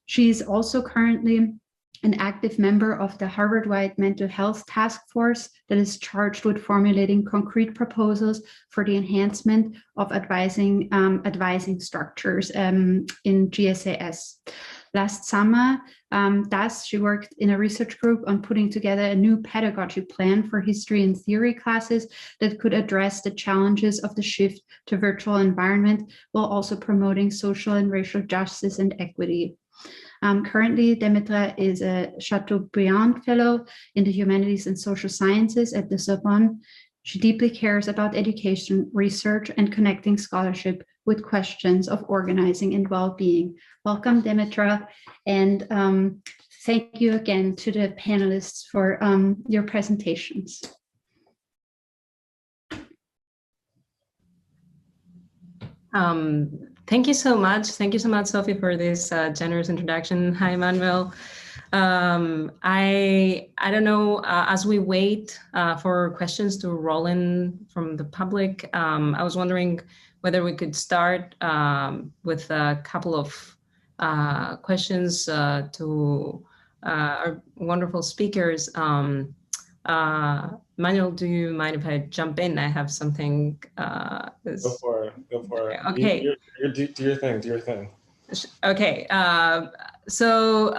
She is also currently an active member of the Harvard-wide mental health task force that is charged with formulating concrete proposals for the enhancement of advising structures in GSAS. Last summer, she worked in a research group on putting together a new pedagogy plan for history and theory classes that could address the challenges of the shift to virtual environment while also promoting social and racial justice and equity. Currently, Demetra is a Chateaubriand Fellow in the Humanities and Social Sciences at the Sorbonne. She deeply cares about education, research, and connecting scholarship with questions of organizing and well-being. Welcome, Demetra, and thank you again to the panelists for your presentations. Thank you so much. Thank you so much, Sophie, for this generous introduction. Hi, Emmanuel. I don't know, as we wait for questions to roll in from the public, I was wondering whether we could start with a couple of questions to our wonderful speakers. Emmanuel, do you mind if I jump in? I have something. Go for it. Go for it. Okay. Do your thing. Okay. So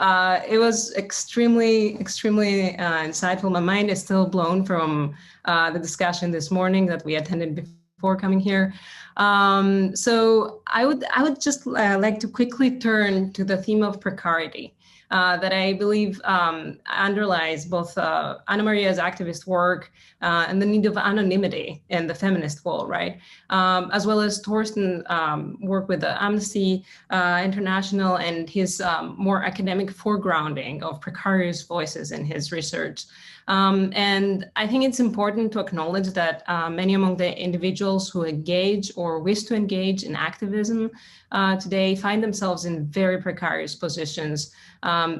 it was extremely insightful. My mind is still blown from the discussion this morning that we attended before coming here. So I would just like to quickly turn to the theme of precarity. That I believe underlies both Ana Maria's activist work and the need of anonymity in the Feminist Wall, right? As well as Torsten work with the Amnesty International and his more academic foregrounding of precarious voices in his research. And I think it's important to acknowledge that many among the individuals who engage or wish to engage in activism today find themselves in very precarious positions.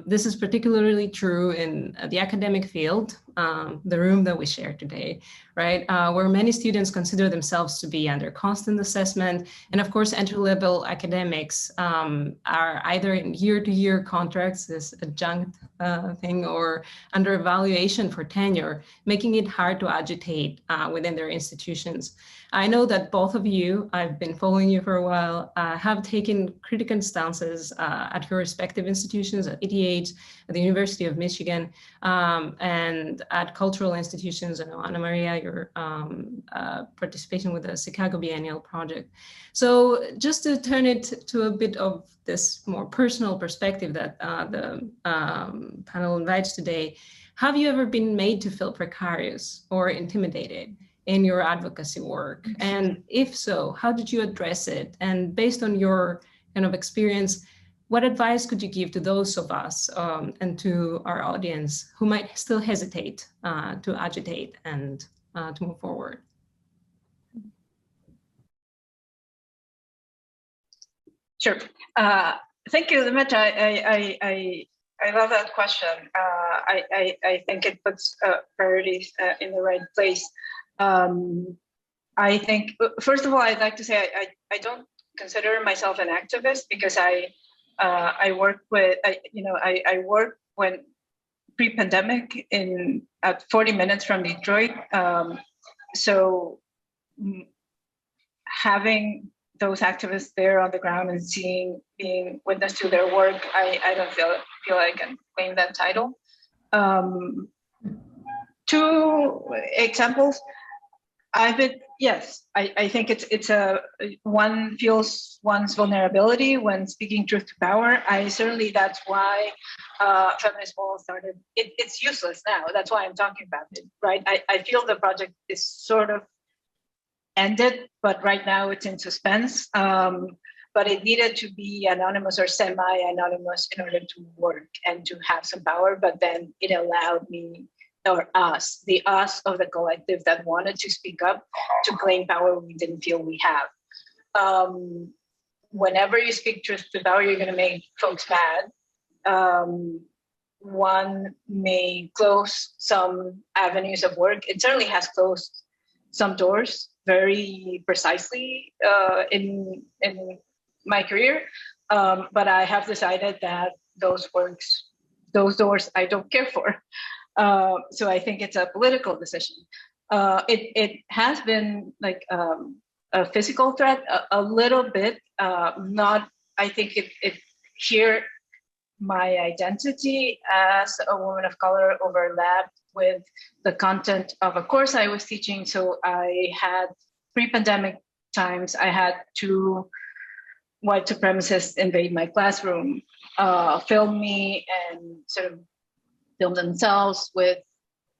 This is particularly true in the academic field, the room that we share today, right? Where many students consider themselves to be under constant assessment. And of course, entry-level academics are either in year-to-year contracts, this adjunct thing, or under evaluation for tenure, making it hard to agitate within their institutions. I know that both of you, I've been following you for a while, have taken critical stances at your respective institutions, at ETH, at the University of Michigan, and at cultural institutions. I know, Ana Maria, your participation with the Chicago Biennial Project. So just to turn it to a bit of this more personal perspective that the panel invites today, have you ever been made to feel precarious or intimidated in your advocacy work? And if so, how did you address it? And based on your kind of experience, what advice could you give to those of us and to our audience who might still hesitate to agitate and to move forward? Sure. Thank you, Demetra. I love that question. I think it puts priorities in the right place. I think, first of all, I'd like to say I don't consider myself an activist because I I work with, I work when pre-pandemic at 40 minutes from Detroit. So having those activists there on the ground and being witness to their work, I don't feel I can claim that title. 2 examples. I think it's one feels one's vulnerability when speaking truth to power. That's why Feminist Wall started. It's useless now. That's why I'm talking about it, right? I feel the project is sort of ended, but right now it's in suspense. But it needed to be anonymous or semi-anonymous in order to work and to have some power. But then it allowed me, or us, the us of the collective that wanted to speak up, to claim power we didn't feel we have. Whenever you speak truth to power, you're going to make folks mad. One may close some avenues of work. It certainly has closed some doors very precisely in my career, but I have decided that those doors I don't care for. So I think it's a political decision. It has been like a physical threat, a little bit. I think it here, my identity as a woman of color overlapped with the content of a course I was teaching. So I had pre-pandemic times, I had 2 white supremacists invade my classroom, film me, and sort of film themselves with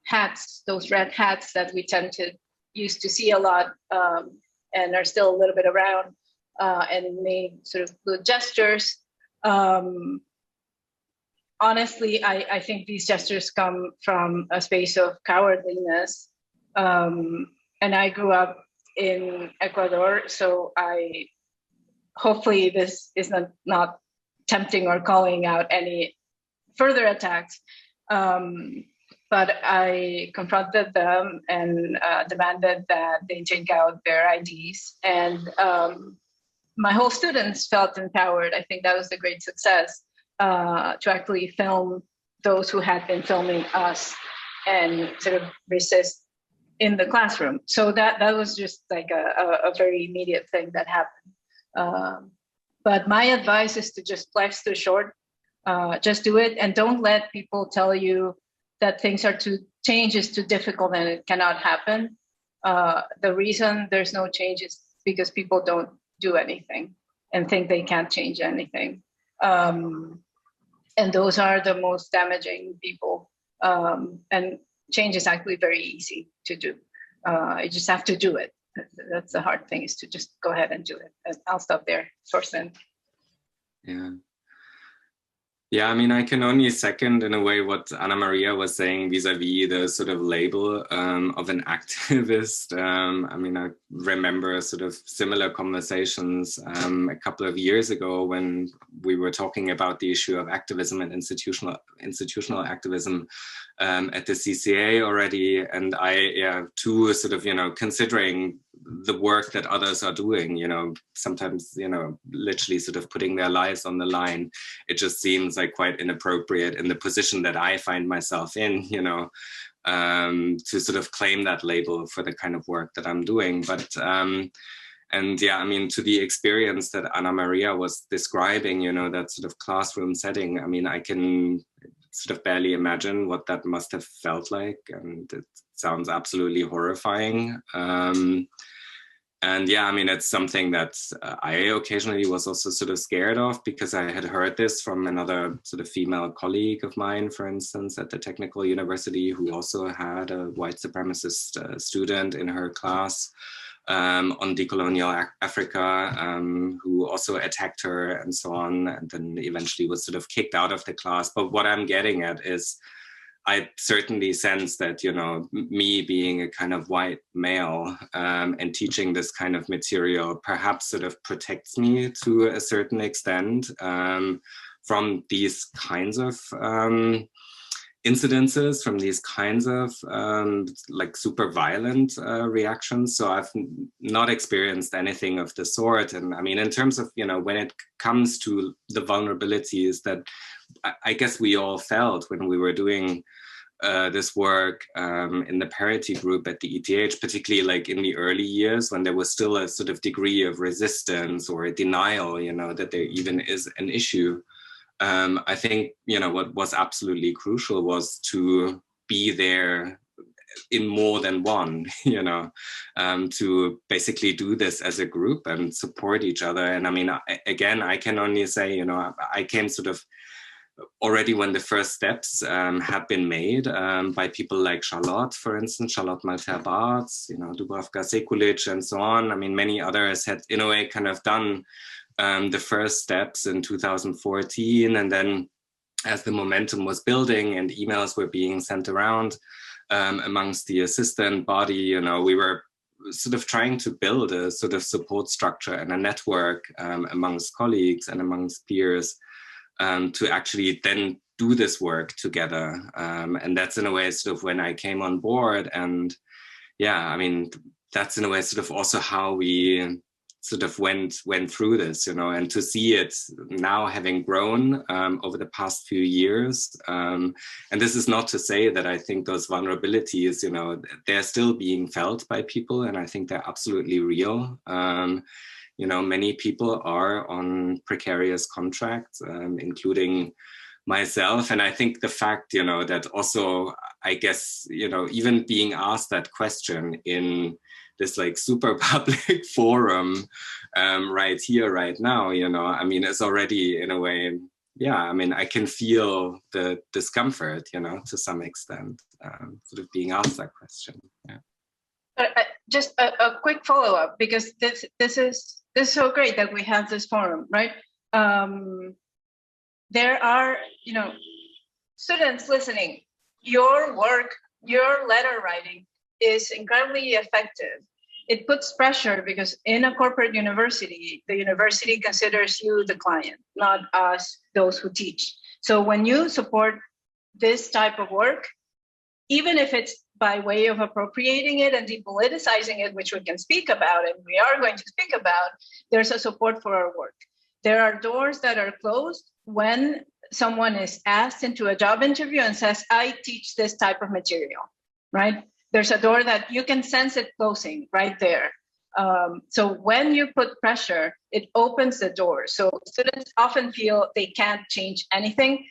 hats, those red hats that we used to see a lot, and are still a little bit around, and made sort of good gestures. Honestly, I think these gestures come from a space of cowardliness. And I grew up in Ecuador, so hopefully this is not tempting or calling out any further attacks. But I confronted them and demanded that they take out their IDs. And my whole students felt empowered. I think that was the great success, to actually film those who had been filming us and sort of resist in the classroom. So that was just like a very immediate thing that happened. But my advice is to just flex too short. Just do it, and don't let people tell you that change is too difficult and it cannot happen. The reason there's no change is because people don't do anything and think they can't change anything. And those are the most damaging people. And change is actually very easy to do. You just have to do it. That's the hard thing, is to just go ahead and do it. And I'll stop there, Torsten. Yeah, I mean, I can only second in a way what Ana Maria was saying vis-a-vis the sort of label of an activist. I mean, I remember sort of similar conversations a couple of years ago when we were talking about the issue of activism and institutional activism at the CCA already. And too, sort of, considering the work that others are doing, sometimes, literally sort of putting their lives on the line, it just seems like quite inappropriate in the position that I find myself in, to sort of claim that label for the kind of work that I'm doing. But, and yeah, I mean, to the experience that Ana Maria was describing, that sort of classroom setting, I mean, I can sort of barely imagine what that must have felt like. And it sounds absolutely horrifying. And yeah, I mean, it's something that I occasionally was also sort of scared of, because I had heard this from another sort of female colleague of mine, for instance, at the Technical University, who also had a white supremacist student in her class on decolonial Africa, who also attacked her and so on, and then eventually was sort of kicked out of the class. But what I'm getting at is, I certainly sense that, me being a kind of white male and teaching this kind of material perhaps sort of protects me to a certain extent from these kinds of incidences from these kinds of like super violent reactions. So I've not experienced anything of the sort. And I mean, in terms of, when it comes to the vulnerabilities that I guess we all felt when we were doing this work in the parity group at the ETH, particularly like in the early years when there was still a sort of degree of resistance or a denial, that there even is an issue. I think, what was absolutely crucial was to be there in more than one, to basically do this as a group and support each other. And I mean, again, I can only say, I came sort of already when the first steps had been made by people like Charlotte, for instance, Charlotte Malter-Bartz, Dubravka Sekulic, and so on. I mean, many others had, in a way, kind of done the first steps in 2014. And then as the momentum was building and emails were being sent around amongst the assistant body, we were sort of trying to build a sort of support structure and a network amongst colleagues and amongst peers to actually then do this work together. And that's in a way sort of when I came on board. And yeah, I mean, that's in a way sort of also how we sort of went through this, and to see it now having grown over the past few years. And this is not to say that I think those vulnerabilities, they're still being felt by people, and I think they're absolutely real. Many people are on precarious contracts, including myself. And I think the fact, that also, I guess, even being asked that question in this like super public forum right here, right now, I mean, it's already in a way, yeah, I mean, I can feel the discomfort, to some extent, sort of being asked that question. Yeah. Just a quick follow-up, because this is so great that we have this forum, right? There are, students listening. Your work, your letter writing is incredibly effective. It puts pressure because in a corporate university, the university considers you the client, not us, those who teach. So when you support this type of work, even if it's by way of appropriating it and depoliticizing it, which we can speak about and we are going to speak about, there's a support for our work. There are doors that are closed when someone is asked into a job interview and says, I teach this type of material, right? There's a door that you can sense it closing right there. So when you put pressure, it opens the door. So students often feel they can't change anything.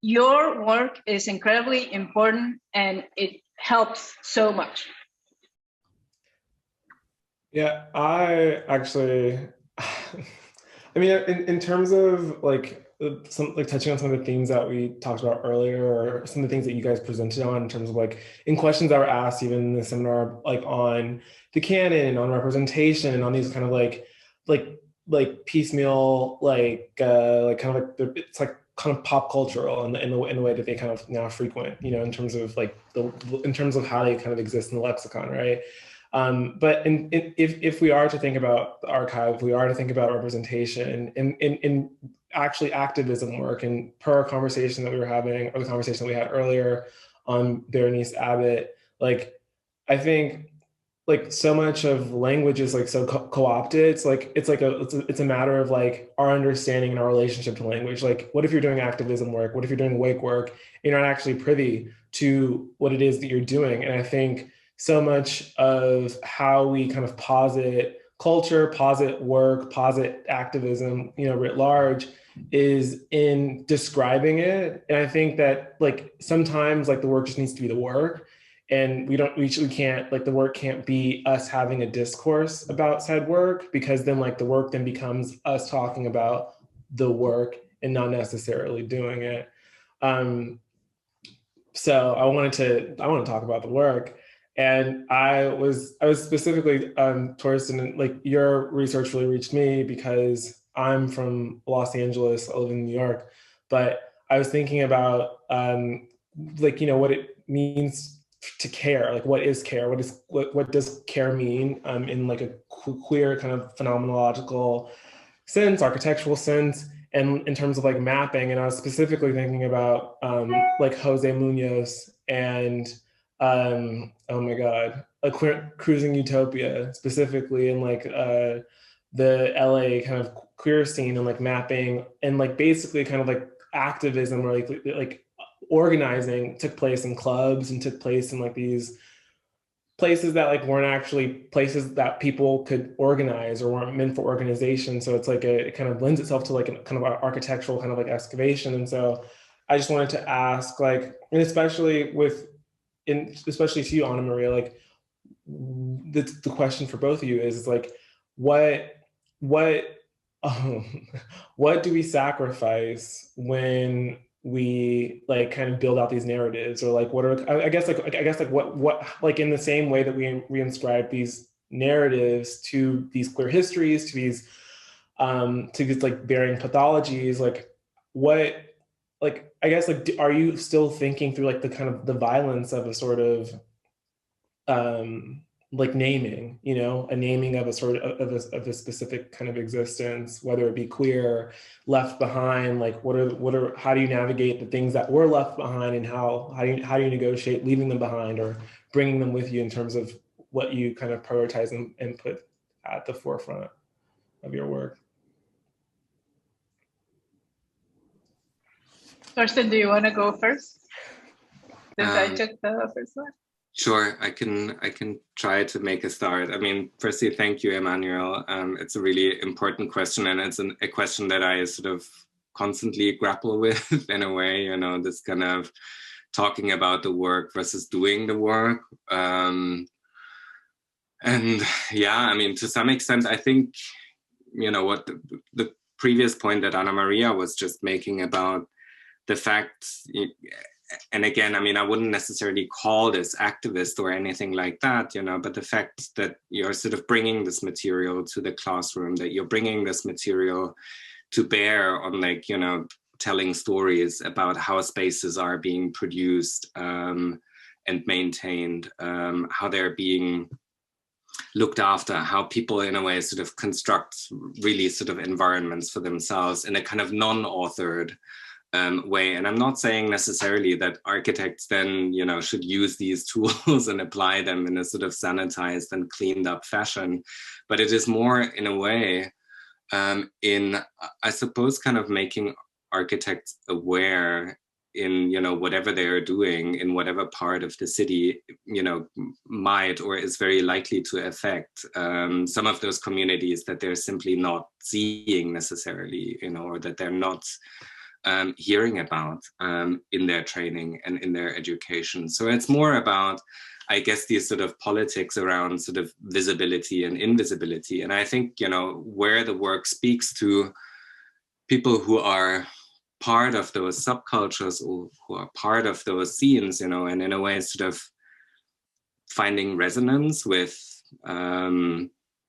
Your work is incredibly important and it helps so much. Yeah, I actually, I mean, in terms of like touching on some of the themes that we talked about earlier, or some of the things that you guys presented on in terms of like in questions that were asked even in the seminar, like on the canon, on representation, and on these kind of like piecemeal, it's like kind of pop cultural in the way that they kind of now frequent, in terms of like in terms of how they kind of exist in the lexicon, right? But if we are to think about the archive, if we are to think about representation in actually activism work, and per our conversation that we were having, or the conversation that we had earlier on Berenice Abbott, like I think like so much of language is like so co-opted. It's a matter of like our understanding and our relationship to language. Like, what if you're doing activism work? What if you're doing wake work? You're not actually privy to what it is that you're doing. And I think so much of how we kind of posit culture, posit work, posit activism, writ large, is in describing it. And I think that like sometimes like the work just needs to be the work. And we can't, like the work can't be us having a discourse about said work, because then like the work then becomes us talking about the work and not necessarily doing it. So I want to talk about the work. And I was specifically, Torsten, like your research really reached me because I'm from Los Angeles, I live in New York, but I was thinking about what it means to care, like what is care, what does care mean in like a queer kind of phenomenological sense, architectural sense, and in terms of like mapping, and I was specifically thinking about like Jose Munoz and oh my God, a Cruising Utopia specifically, and like the LA kind of queer scene, and like mapping, and like basically kind of like activism or like organizing took place in clubs and took place in like these places that like weren't actually places that people could organize or weren't meant for organization. So it's like it kind of lends itself to like a kind of architectural kind of like excavation. And so I just wanted to ask, like, and especially especially to you, Anna Maria, like the question for both of you is like, what do we sacrifice when we like kind of build out these narratives, or like what are I guess like what like in the same way that we inscribe these narratives to these queer histories, to these like bearing pathologies, like what, like I guess like are you still thinking through like the kind of the violence of a sort of like naming, you know, a naming of a sort of a specific kind of existence, whether it be queer, left behind, like how do you navigate the things that were left behind, and how do you negotiate leaving them behind or bringing them with you in terms of what you kind of prioritize and put at the forefront of your work? Torsten, do you want to go first? Since I took the first one. Sure, I can try to make a start. I mean, firstly, thank you, Emmanuel. It's a really important question, and it's a question that I sort of constantly grapple with in a way, you know, this kind of talking about the work versus doing the work. And yeah, I mean, to some extent, I think, you know, what the previous point that Anna Maria was just making about the fact, and again, I mean, I wouldn't necessarily call this activist or anything like that, you know, but the fact that you're sort of bringing this material to the classroom, that you're bringing this material to bear on, like, you know, telling stories about how spaces are being produced and maintained, how they're being looked after, how people in a way sort of construct really sort of environments for themselves in a kind of non-authored way. And I'm not saying necessarily that architects then, you know, should use these tools and apply them in a sort of sanitized and cleaned up fashion, but it is more in a way in, I suppose, kind of making architects aware in, you know, whatever they are doing in whatever part of the city, you know, might or is very likely to affect some of those communities that they're simply not seeing necessarily, you know, or that they're not hearing about in their training and in their education. So it's more about, I guess, these sort of politics around sort of visibility and invisibility. And I think, you know, where the work speaks to people who are part of those subcultures or who are part of those scenes, you know, and in a way sort of finding resonance with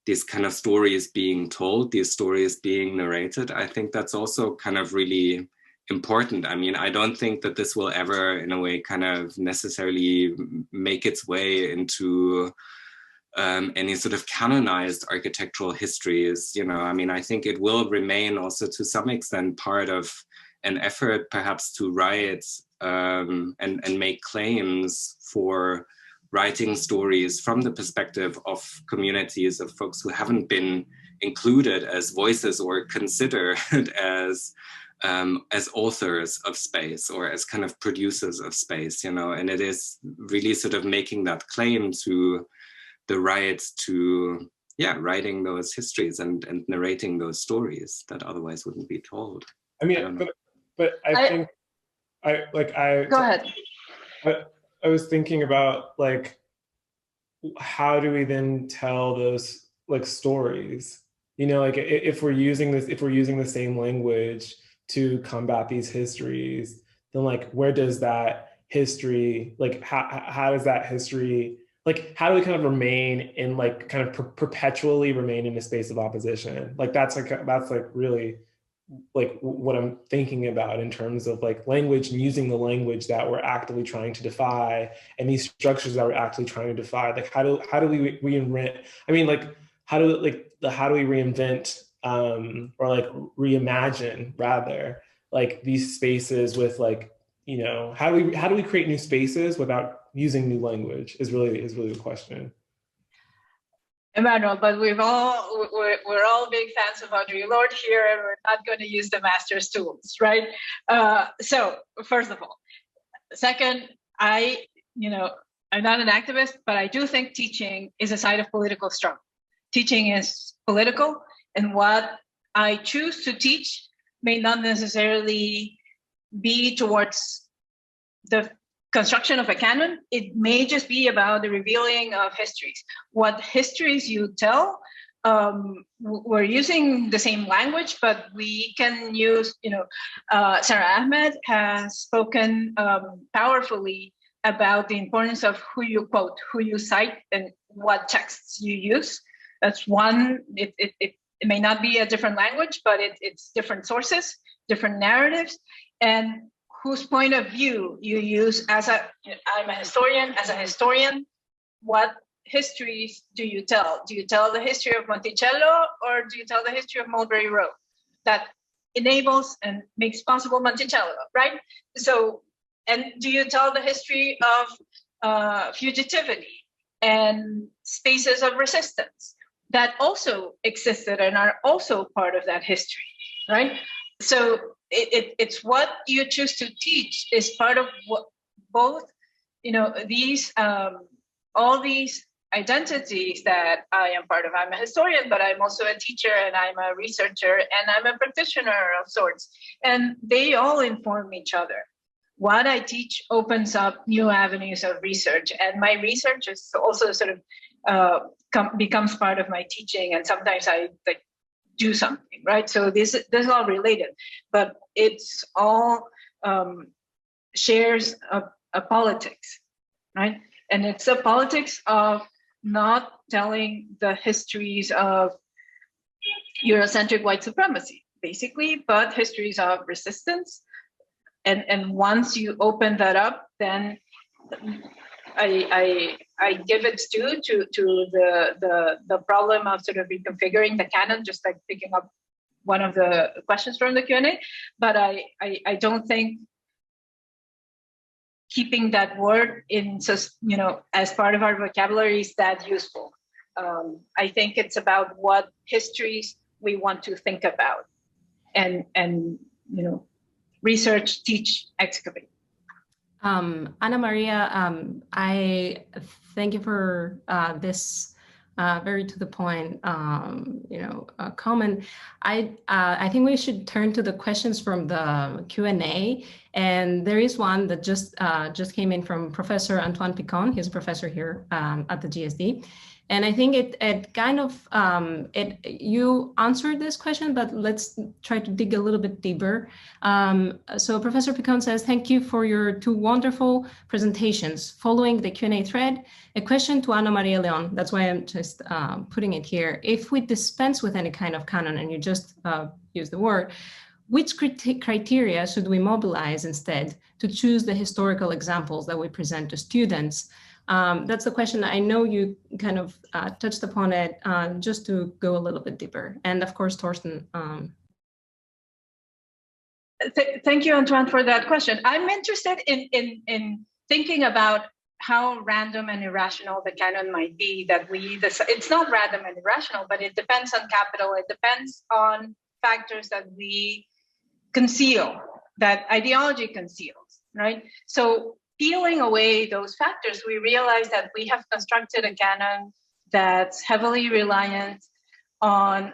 these kind of stories being told, these stories being narrated, I think that's also kind of really important. I mean, I don't think that this will ever, in a way, kind of necessarily make its way into any sort of canonized architectural histories. You know, I mean, I think it will remain also to some extent part of an effort perhaps to write and make claims for writing stories from the perspective of communities of folks who haven't been included as voices or considered as authors of space or as kind of producers of space, you know, and it is really sort of making that claim to the right to, yeah, writing those histories and narrating those stories that otherwise wouldn't be told. I mean, but I think go ahead. I was thinking about, like, how do we then tell those, like, stories? You know, like if we're using the same language to combat these histories, then, like, where does that history, like, how does that history, like, how do we kind of remain in, like, kind of perpetually remain in a space of opposition? Like, that's really, like, what I'm thinking about in terms of, like, language and using the language that we're actively trying to defy and these structures that we're actually trying to defy. Like, how do we reinvent? I mean, like, how do we reinvent or like reimagine rather, like these spaces with like, you know, how do we create new spaces without using new language is really the question. Emmanuel, but we're all big fans of Audre Lorde here, and we're not going to use the master's tools, right? So first of all, second, I'm not an activist, but I do think teaching is a side of political struggle. Teaching is political, and what I choose to teach may not necessarily be towards the construction of a canon. It may just be about the revealing of histories. What histories you tell, we're using the same language, but we can use, Sarah Ahmed has spoken powerfully about the importance of who you quote, who you cite, and what texts you use. That's one. It may not be a different language, but it's different sources, different narratives, and whose point of view you use. I'm a historian. As a historian, what histories do you tell? Do you tell the history of Monticello, or do you tell the history of Mulberry Road that enables and makes possible Monticello, right? So, and do you tell the history of fugitivity and spaces of resistance that also existed and are also part of that history, right? So it's what you choose to teach is part of what both, these all these identities that I am part of. I'm a historian, but I'm also a teacher, and I'm a researcher, and I'm a practitioner of sorts, and they all inform each other. What I teach opens up new avenues of research, and my research is also sort of becomes part of my teaching, and sometimes I do something, right? So this is all related, but it's all shares a politics, right? And it's a politics of not telling the histories of Eurocentric white supremacy, basically, but histories of resistance. And once you open that up, then I give its due to the problem of sort of reconfiguring the canon, just like picking up one of the questions from the Q&A. But I don't think keeping that word in, as part of our vocabulary is that useful. I think it's about what histories we want to think about, and research, teach, excavate. Ana Maria, I thank you for this very to the point, comment. I think we should turn to the questions from the Q&A, and there is one that just came in from Professor Antoine Picon. He's a professor here at the GSD. And I think it kind of, you answered this question, but let's try to dig a little bit deeper. So Professor Picon says, thank you for your two wonderful presentations. Following the Q&A thread, a question to Ana María León, that's why I'm just putting it here. If we dispense with any kind of canon, and you just use the word, which criteria should we mobilize instead to choose the historical examples that we present to students? That's the question. I know you kind of touched upon it, just to go a little bit deeper. And of course, Torsten. Thank you, Antoine, for that question. I'm interested in thinking about how random and irrational the canon might be that it's not random and irrational, but it depends on capital. It depends on factors that we conceal, that ideology conceals, right? So peeling away those factors, we realize that we have constructed a canon that's heavily reliant on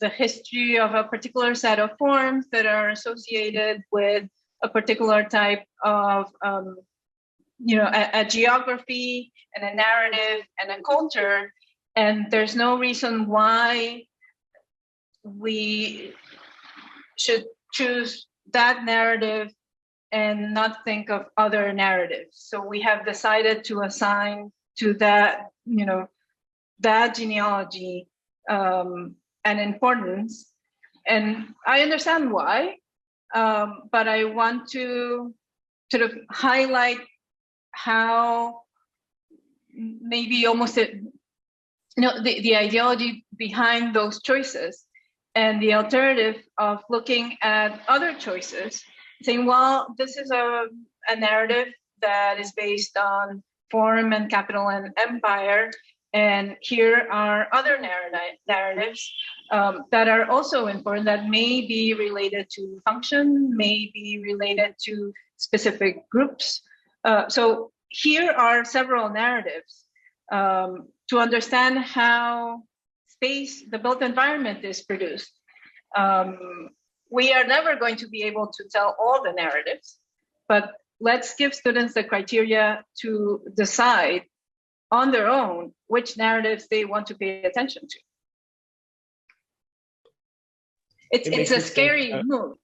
the history of a particular set of forms that are associated with a particular type of, a geography and a narrative and a culture. And there's no reason why we should choose that narrative and not think of other narratives. So we have decided to assign to that, that genealogy an importance. And I understand why, but I want to sort of highlight how maybe almost, the ideology behind those choices and the alternative of looking at other choices, saying, well, this is a narrative that is based on form and capital and empire, and here are other narratives that are also important, that may be related to function, may be related to specific groups. So here are several narratives to understand how space, the built environment, is produced. We are never going to be able to tell all the narratives, but let's give students the criteria to decide on their own which narratives they want to pay attention to. It's a scary move.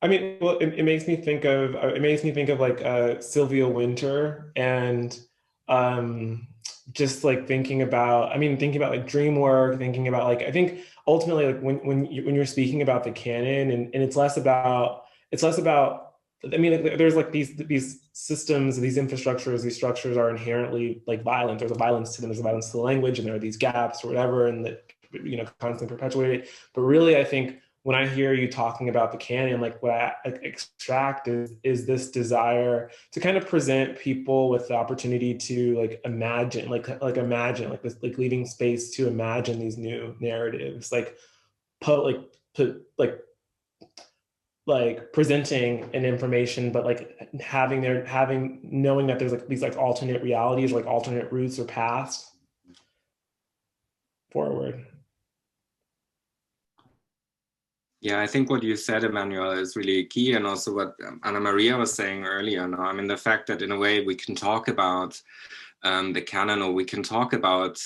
I mean, well, it makes me think of like Sylvia Wynter, and just like thinking about like dream work, thinking about like, I think ultimately like when you're speaking about the canon, and it's less about, I mean, there's like these systems, these infrastructures, these structures are inherently like violent. There's a violence to them, there's a violence to the language, and there are these gaps or whatever, and that, you know, constantly perpetuated. But really, I think when I hear you talking about the canon, like what I extract is this desire to kind of present people with the opportunity to like imagine, like this, like leaving space to imagine these new narratives, like presenting an information, but like knowing that there's like these like alternate realities, like alternate routes or paths forward. Yeah, I think what you said, Emmanuel, is really key, and also what Anna Maria was saying earlier. No? I mean, the fact that in a way we can talk about the canon, or we can talk about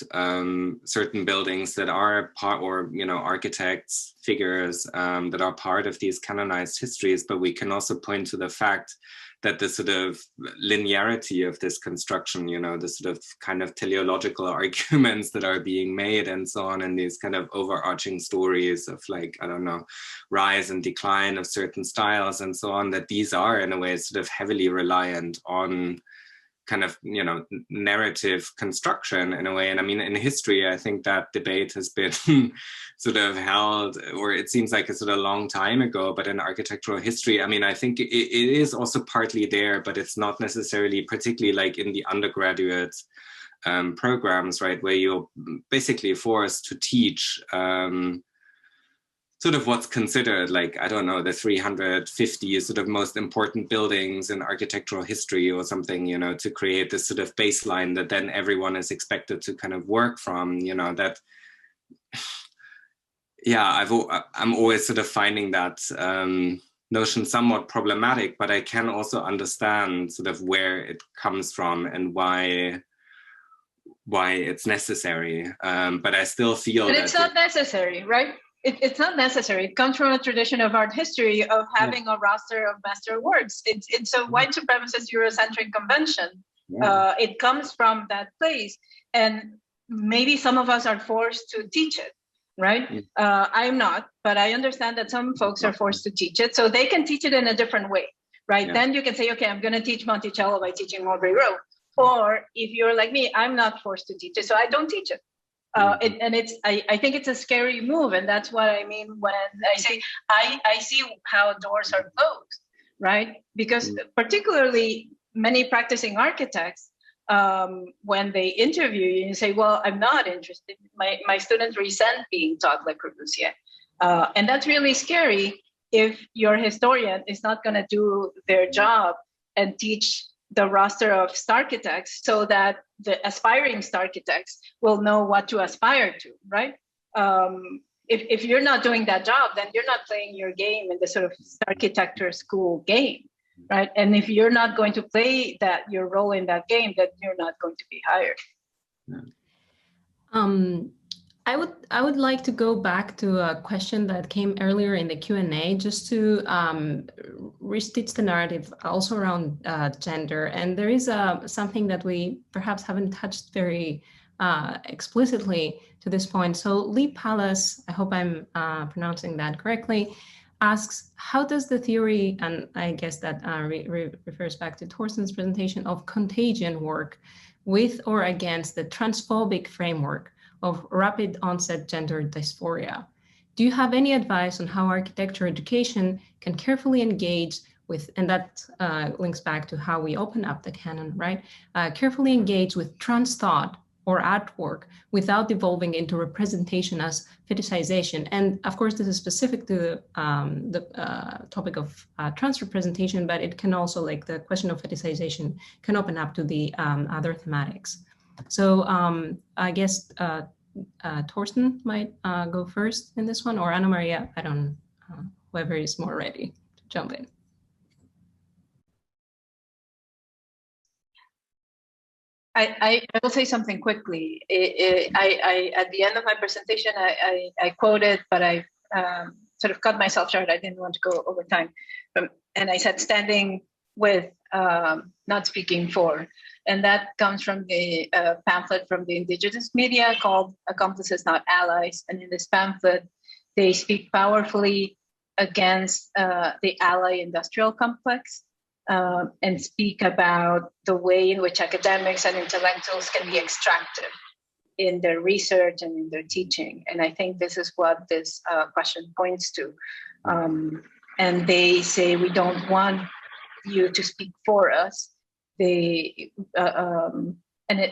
certain buildings that are part, or, you know, architects, figures that are part of these canonized histories, but we can also point to the fact that the sort of linearity of this construction, you know, the sort of kind of teleological arguments that are being made and so on, and these kind of overarching stories of like, I don't know, rise and decline of certain styles and so on, that these are in a way sort of heavily reliant on kind of, you know, narrative construction in a way. And I mean, in history, I think that debate has been sort of held, or it seems like it's sort of a long time ago, but in architectural history, I mean, I think it is also partly there, but it's not necessarily, particularly like in the undergraduate programs, right, where you're basically forced to teach sort of what's considered like, I don't know, the 350 sort of most important buildings in architectural history or something, you know, to create this sort of baseline that then everyone is expected to kind of work from, you know, that, yeah, I'm always sort of finding that notion somewhat problematic, but I can also understand sort of where it comes from and why it's necessary. But I still feel that it's not necessary, right? It's not necessary. It comes from a tradition of art history of having a roster of master works. It's a white supremacist Eurocentric convention. It comes from that place. And maybe some of us are forced to teach it, right? I'm not, but I understand that some folks are forced to teach it. So they can teach it in a different way, right? Yeah. Then you can say, okay, I'm going to teach Monticello by teaching Aubrey Rowe. Or if you're like me, I'm not forced to teach it, so I don't teach it. I think it's a scary move, and that's what I mean when I say I see how doors are closed, right? Because particularly many practicing architects, when they interview you, you say, well, I'm not interested. My students resent being taught Le Corbusier. And that's really scary if your historian is not going to do their job and teach the roster of starchitects so that the aspiring starchitects will know what to aspire to, right? If you're not doing that job, then you're not playing your game in the sort of architecture school game, right? And if you're not going to play your role in that game, then you're not going to be hired. I would like to go back to a question that came earlier in the Q&A, just to restitch the narrative also around gender. And there is something that we perhaps haven't touched very explicitly to this point. So Lee Palace, I hope I'm pronouncing that correctly, asks, how does the theory, and I guess that refers back to Torsten's presentation, of contagion work with or against the transphobic framework of rapid onset gender dysphoria? do you have any advice on how architecture education can carefully engage with, and that links back to how we open up the canon, right? Carefully engage with trans thought or artwork without devolving into representation as fetishization. And of course, this is specific to the topic of trans representation, but it can also, like the question of fetishization, can open up to the other thematics. So I guess Torsten might go first in this one, or Ana Maria, I don't know, whoever is more ready to jump in. I will say something quickly. At the end of my presentation, I quoted, but I sort of cut myself short. I didn't want to go over time. And I said, standing with, not speaking for. And that comes from the pamphlet from the indigenous media called Accomplices, Not Allies. And in this pamphlet, they speak powerfully against the ally industrial complex. And speak about the way in which academics and intellectuals can be extractive in their research and in their teaching. And I think this is what this question points to. And they say, we don't want you to speak for us. They and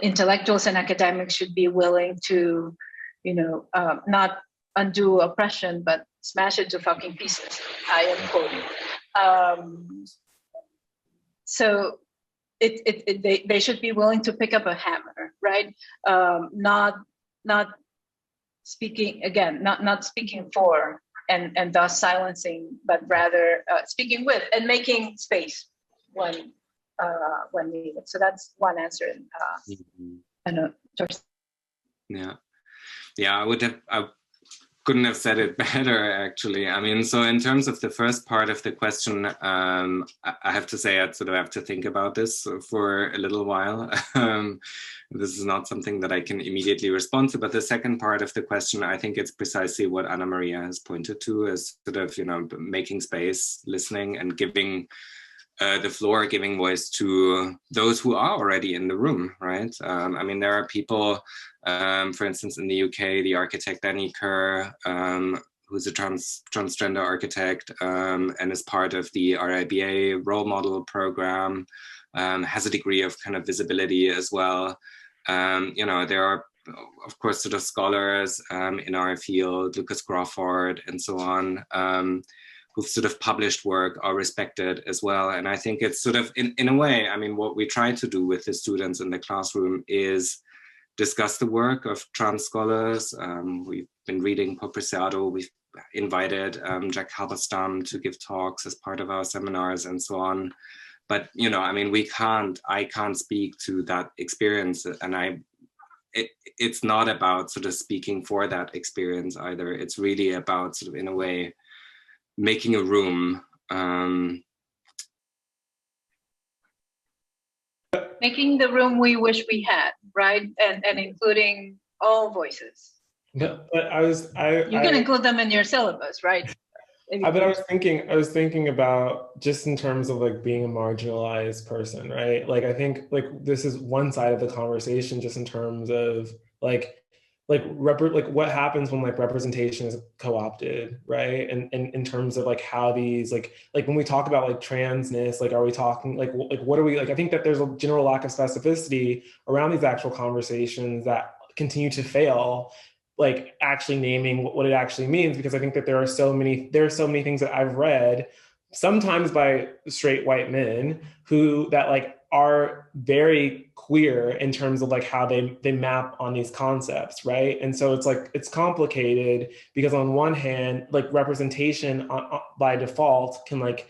intellectuals and academics should be willing to, not undo oppression, but smash it to fucking pieces. I am quoting. So they should be willing to pick up a hammer, right? Not speaking, again, not speaking for and thus silencing, but rather speaking with and making space when needed. So that's one answer. I know, Torsten. Yeah, I couldn't have said it better, actually. I mean, so in terms of the first part of the question, I have to say I'd sort of have to think about this for a little while. This is not something that I can immediately respond to, but the second part of the question, I think it's precisely what Ana Maria has pointed to, is sort of, making space, listening, and giving the floor, giving voice to those who are already in the room, right? I mean, there are people, for instance, in the UK, the architect Danny Kerr, who's a transgender architect and is part of the RIBA role model program, has a degree of kind of visibility as well. There are, of course, sort of scholars in our field, Lucas Crawford and so on, who've sort of published work, are respected as well. And I think it's sort of, in a way, I mean, what we try to do with the students in the classroom is discuss the work of trans scholars. We've been reading Paul Preciado. We've invited Jack Halberstam to give talks as part of our seminars and so on. But, I mean, I can't speak to that experience. And it's not about sort of speaking for that experience either. It's really about sort of, in a way, making a room. Making the room we wish we had, right? And including all voices. But you can include them in your syllabus, right? But I was thinking about just in terms of like being a marginalized person, right? Like I think like this is one side of the conversation, just in terms of like what happens when like representation is co-opted, right? And in terms of like how these like when we talk about like transness, like are we talking like what are we like? I think that there's a general lack of specificity around these actual conversations that continue to fail, like actually naming what it actually means, because I think that there are so many things that I've read, sometimes by straight white men who that like are very queer in terms of like how they map on these concepts, right? And so it's like it's complicated because on one hand, like representation by default can like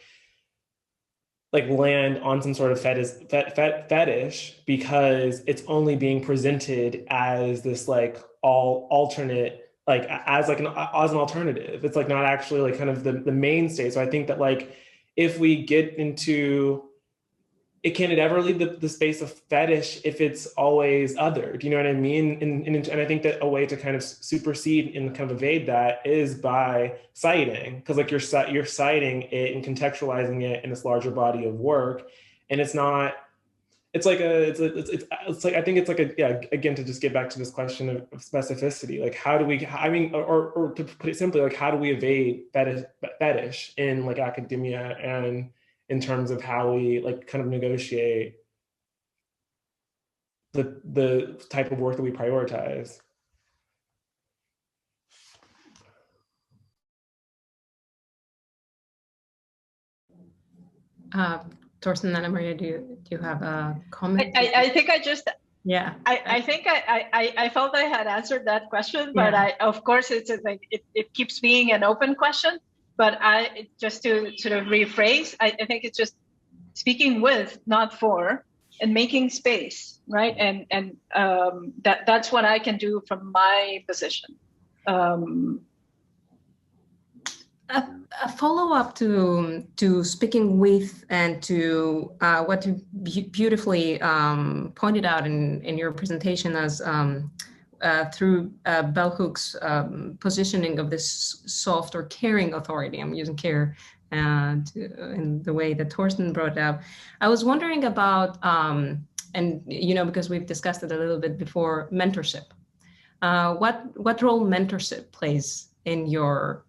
land on some sort of fetish because it's only being presented as this like alternate, like as an alternative. It's like not actually like kind of the mainstay. So I think that like if we get into it, can it ever leave the space of fetish if it's always other? Do you know what I mean? And I think that a way to kind of supersede and kind of evade that is by citing, because like you're citing it and contextualizing it in this larger body of work, and it's not it's like I think it's like again, to just get back to this question of specificity, like how do we, I mean, or to put it simply, like how do we evade fetish in like academia and in terms of how we like kind of negotiate the type of work that we prioritize. Torsten and Maria, do you have a comment? I think I just, yeah. I think I felt I had answered that question, but yeah. Of course, it's like it keeps being an open question. But just to sort of rephrase, I think it's just speaking with, not for, and making space, right? And that's what I can do from my position. A follow-up to speaking with and to what you beautifully pointed out in your presentation as through Bell Hook's positioning of this soft or caring authority. I'm using care in the way that Torsten brought it up. I was wondering about, and you know, because we've discussed it a little bit before, mentorship. What role mentorship plays in your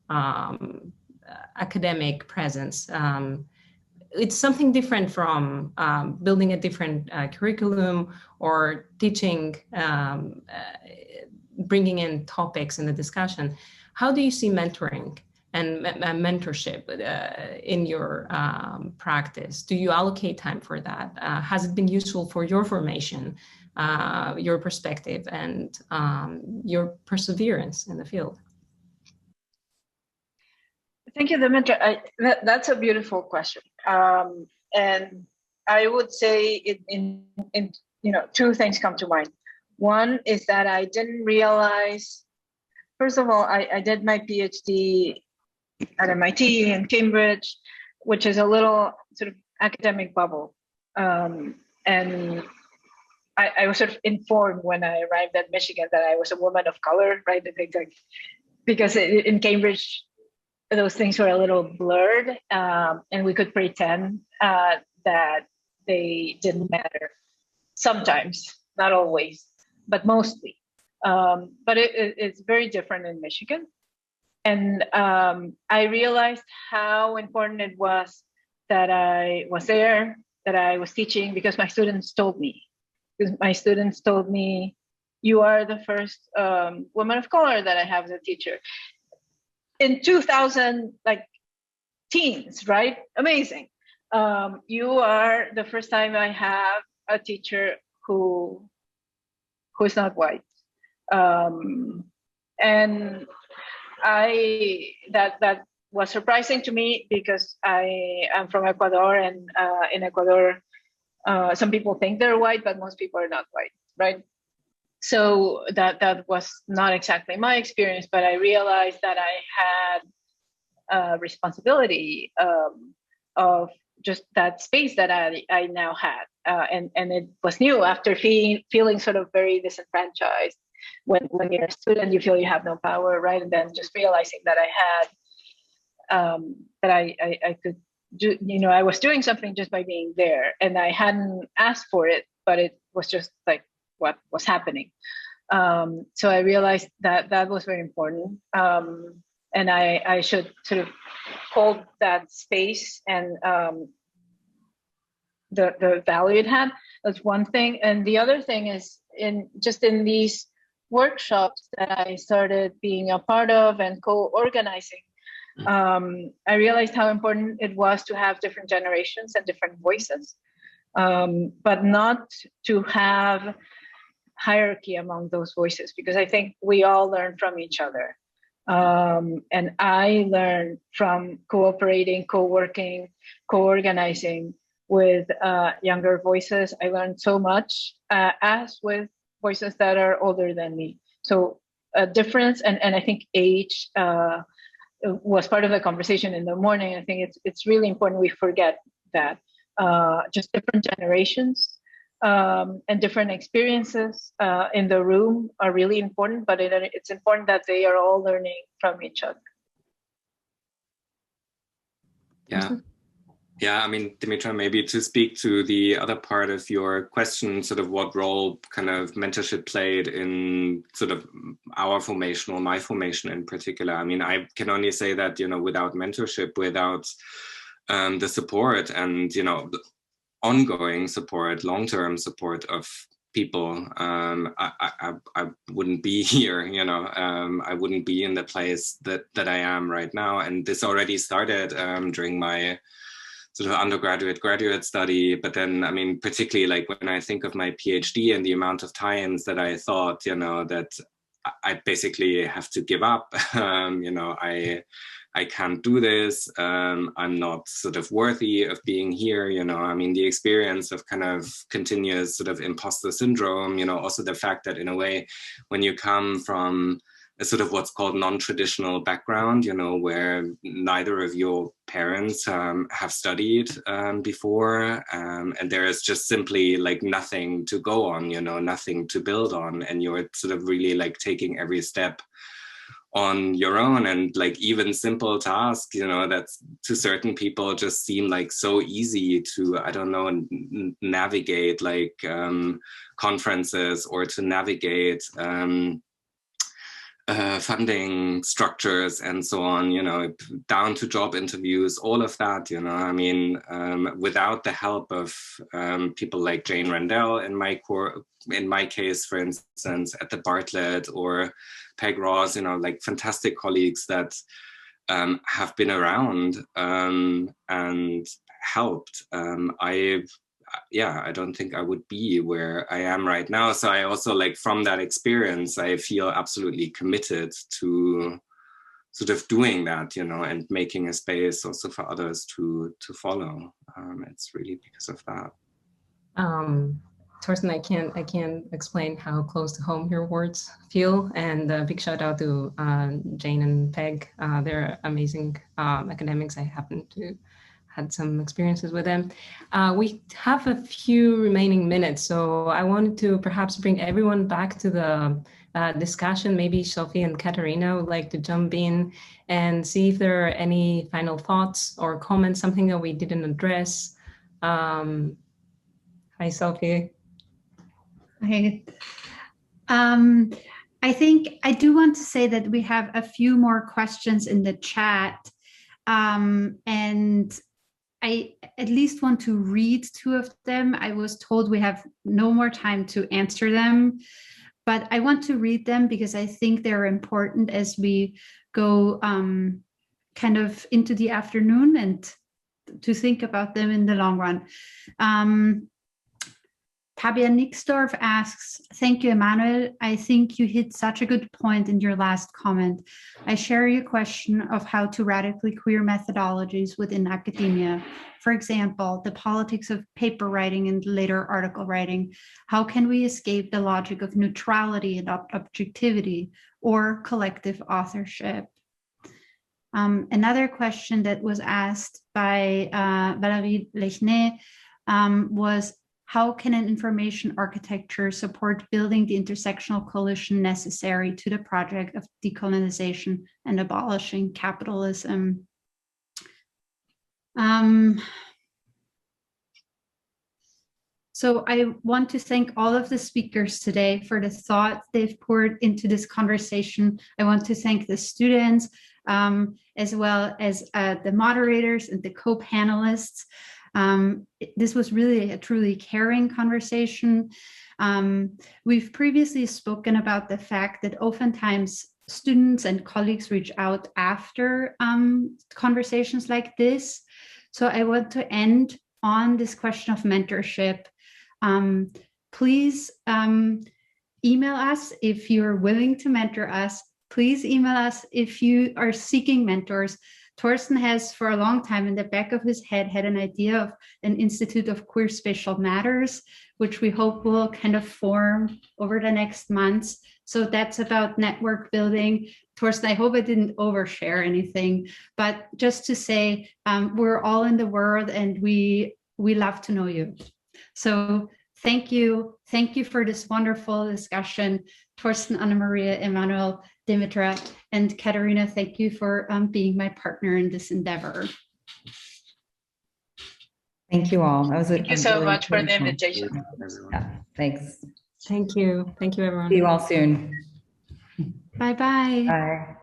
academic presence? It's something different from building a different curriculum or teaching, bringing in topics in the discussion. How do you see mentoring and mentorship in your practice? Do you allocate time for that? Has it been useful for your formation, your perspective, and your perseverance in the field? Thank you, Demetra. That's a beautiful question, and I would say in you know, two things come to mind. One is that I didn't realize. First of all, I did my PhD at MIT in Cambridge, which is a little sort of academic bubble, and I was sort of informed when I arrived at Michigan that I was a woman of color, right? I think like, because in Cambridge, those things were a little blurred, and we could pretend that they didn't matter. Sometimes, not always, but mostly. But it's very different in Michigan. And I realized how important it was that I was there, that I was teaching, because my students told me. Because my students told me, you are the first woman of color that I have as a teacher. In 2000, like teens, right? Amazing. You are the first time I have a teacher who is not white. And that was surprising to me because I am from Ecuador, and in Ecuador, some people think they're white, but most people are not white, right? So that was not exactly my experience, but I realized that I had a responsibility of just that space that I now had, and it was new after feeling sort of very disenfranchised. When you're a student, you feel you have no power, right? And then just realizing that I had that I could do, you know, I was doing something just by being there, and I hadn't asked for it, but it was just like what was happening. So I realized that was very important, and I should sort of hold that space and the value it had. That's one thing, and the other thing is in these workshops that I started being a part of and co-organizing, I realized how important it was to have different generations and different voices, but not to have hierarchy among those voices, because I think we all learn from each other. And I learned from cooperating, co-working, co-organizing with younger voices. I learned so much, as with voices that are older than me. So a difference, and I think age was part of the conversation in the morning. I think it's really important we forget that. Just different generations and different experiences in the room are really important, but it's important that they are all learning from each other. Yeah. Yeah, I mean, Demetra, maybe to speak to the other part of your question, sort of what role kind of mentorship played in sort of our formation or my formation in particular. I mean, I can only say that, you know, without mentorship, without the support and, you know, ongoing support, long-term support of people, I wouldn't be here, you know, I wouldn't be in the place that I am right now. And this already started during my sort of undergraduate, graduate study. But then, I mean, particularly like when I think of my PhD and the amount of times that I thought, you know, that I basically have to give up, you know, I can't do this. I'm not sort of worthy of being here. You know, I mean, the experience of kind of continuous sort of imposter syndrome, you know, also the fact that in a way, when you come from a sort of what's called non-traditional background, you know, where neither of your parents have studied before, and there is just simply like nothing to go on, you know, nothing to build on, and you're sort of really like taking every step on your own, and like even simple tasks, you know, that's to certain people just seem like so easy to, I don't know, navigate like conferences or to navigate funding structures and so on, you know, down to job interviews, all of that, you know, I mean, without the help of people like Jane Randell in my case, for instance, at the Bartlett, or Peg Ross, you know, like fantastic colleagues that have been around and helped. I don't think I would be where I am right now. So I also, like, from that experience, I feel absolutely committed to sort of doing that, you know, and making a space also for others to follow. It's really because of that. Torsten, I can't explain how close to home your words feel, and a big shout out to Jane and Peg. They're amazing academics. I happen to had some experiences with them. We have a few remaining minutes, so I wanted to perhaps bring everyone back to the discussion. Maybe Sophie and Katarina would like to jump in and see if there are any final thoughts or comments, something that we didn't address. Hi, Sophie. Hi. I think I do want to say that we have a few more questions in the chat, and I at least want to read two of them. I was told we have no more time to answer them, but I want to read them because I think they're important as we go kind of into the afternoon and to think about them in the long run. Tabia Nixdorf asks, thank you, Emmanuel. I think you hit such a good point in your last comment. I share your question of how to radically queer methodologies within academia. For example, the politics of paper writing and later article writing. How can we escape the logic of neutrality and objectivity or collective authorship? Another question that was asked by Valérie Lechner was, how can an information architecture support building the intersectional coalition necessary to the project of decolonization and abolishing capitalism? So I want to thank all of the speakers today for the thought they've poured into this conversation. I want to thank the students, as well as the moderators and the co-panelists. This was really a truly caring conversation. We've previously spoken about the fact that oftentimes students and colleagues reach out after conversations like this. So I want to end on this question of mentorship. Please email us if you're willing to mentor us. Please email us if you are seeking mentors. Torsten has for a long time in the back of his head had an idea of an Institute of Queer Spatial Matters, which we hope will kind of form over the next months. So that's about network building. Torsten, I hope I didn't overshare anything, but just to say, we're all in the world and we love to know you. So thank you. Thank you for this wonderful discussion. Torsten, Anna Maria, Emmanuel, Demetra, and Katarina, thank you for being my partner in this endeavor. Thank you all. That was Thank you so much for the invitation. Yeah, thanks. Thank you. Thank you, everyone. See you all soon. Bye-bye. Bye.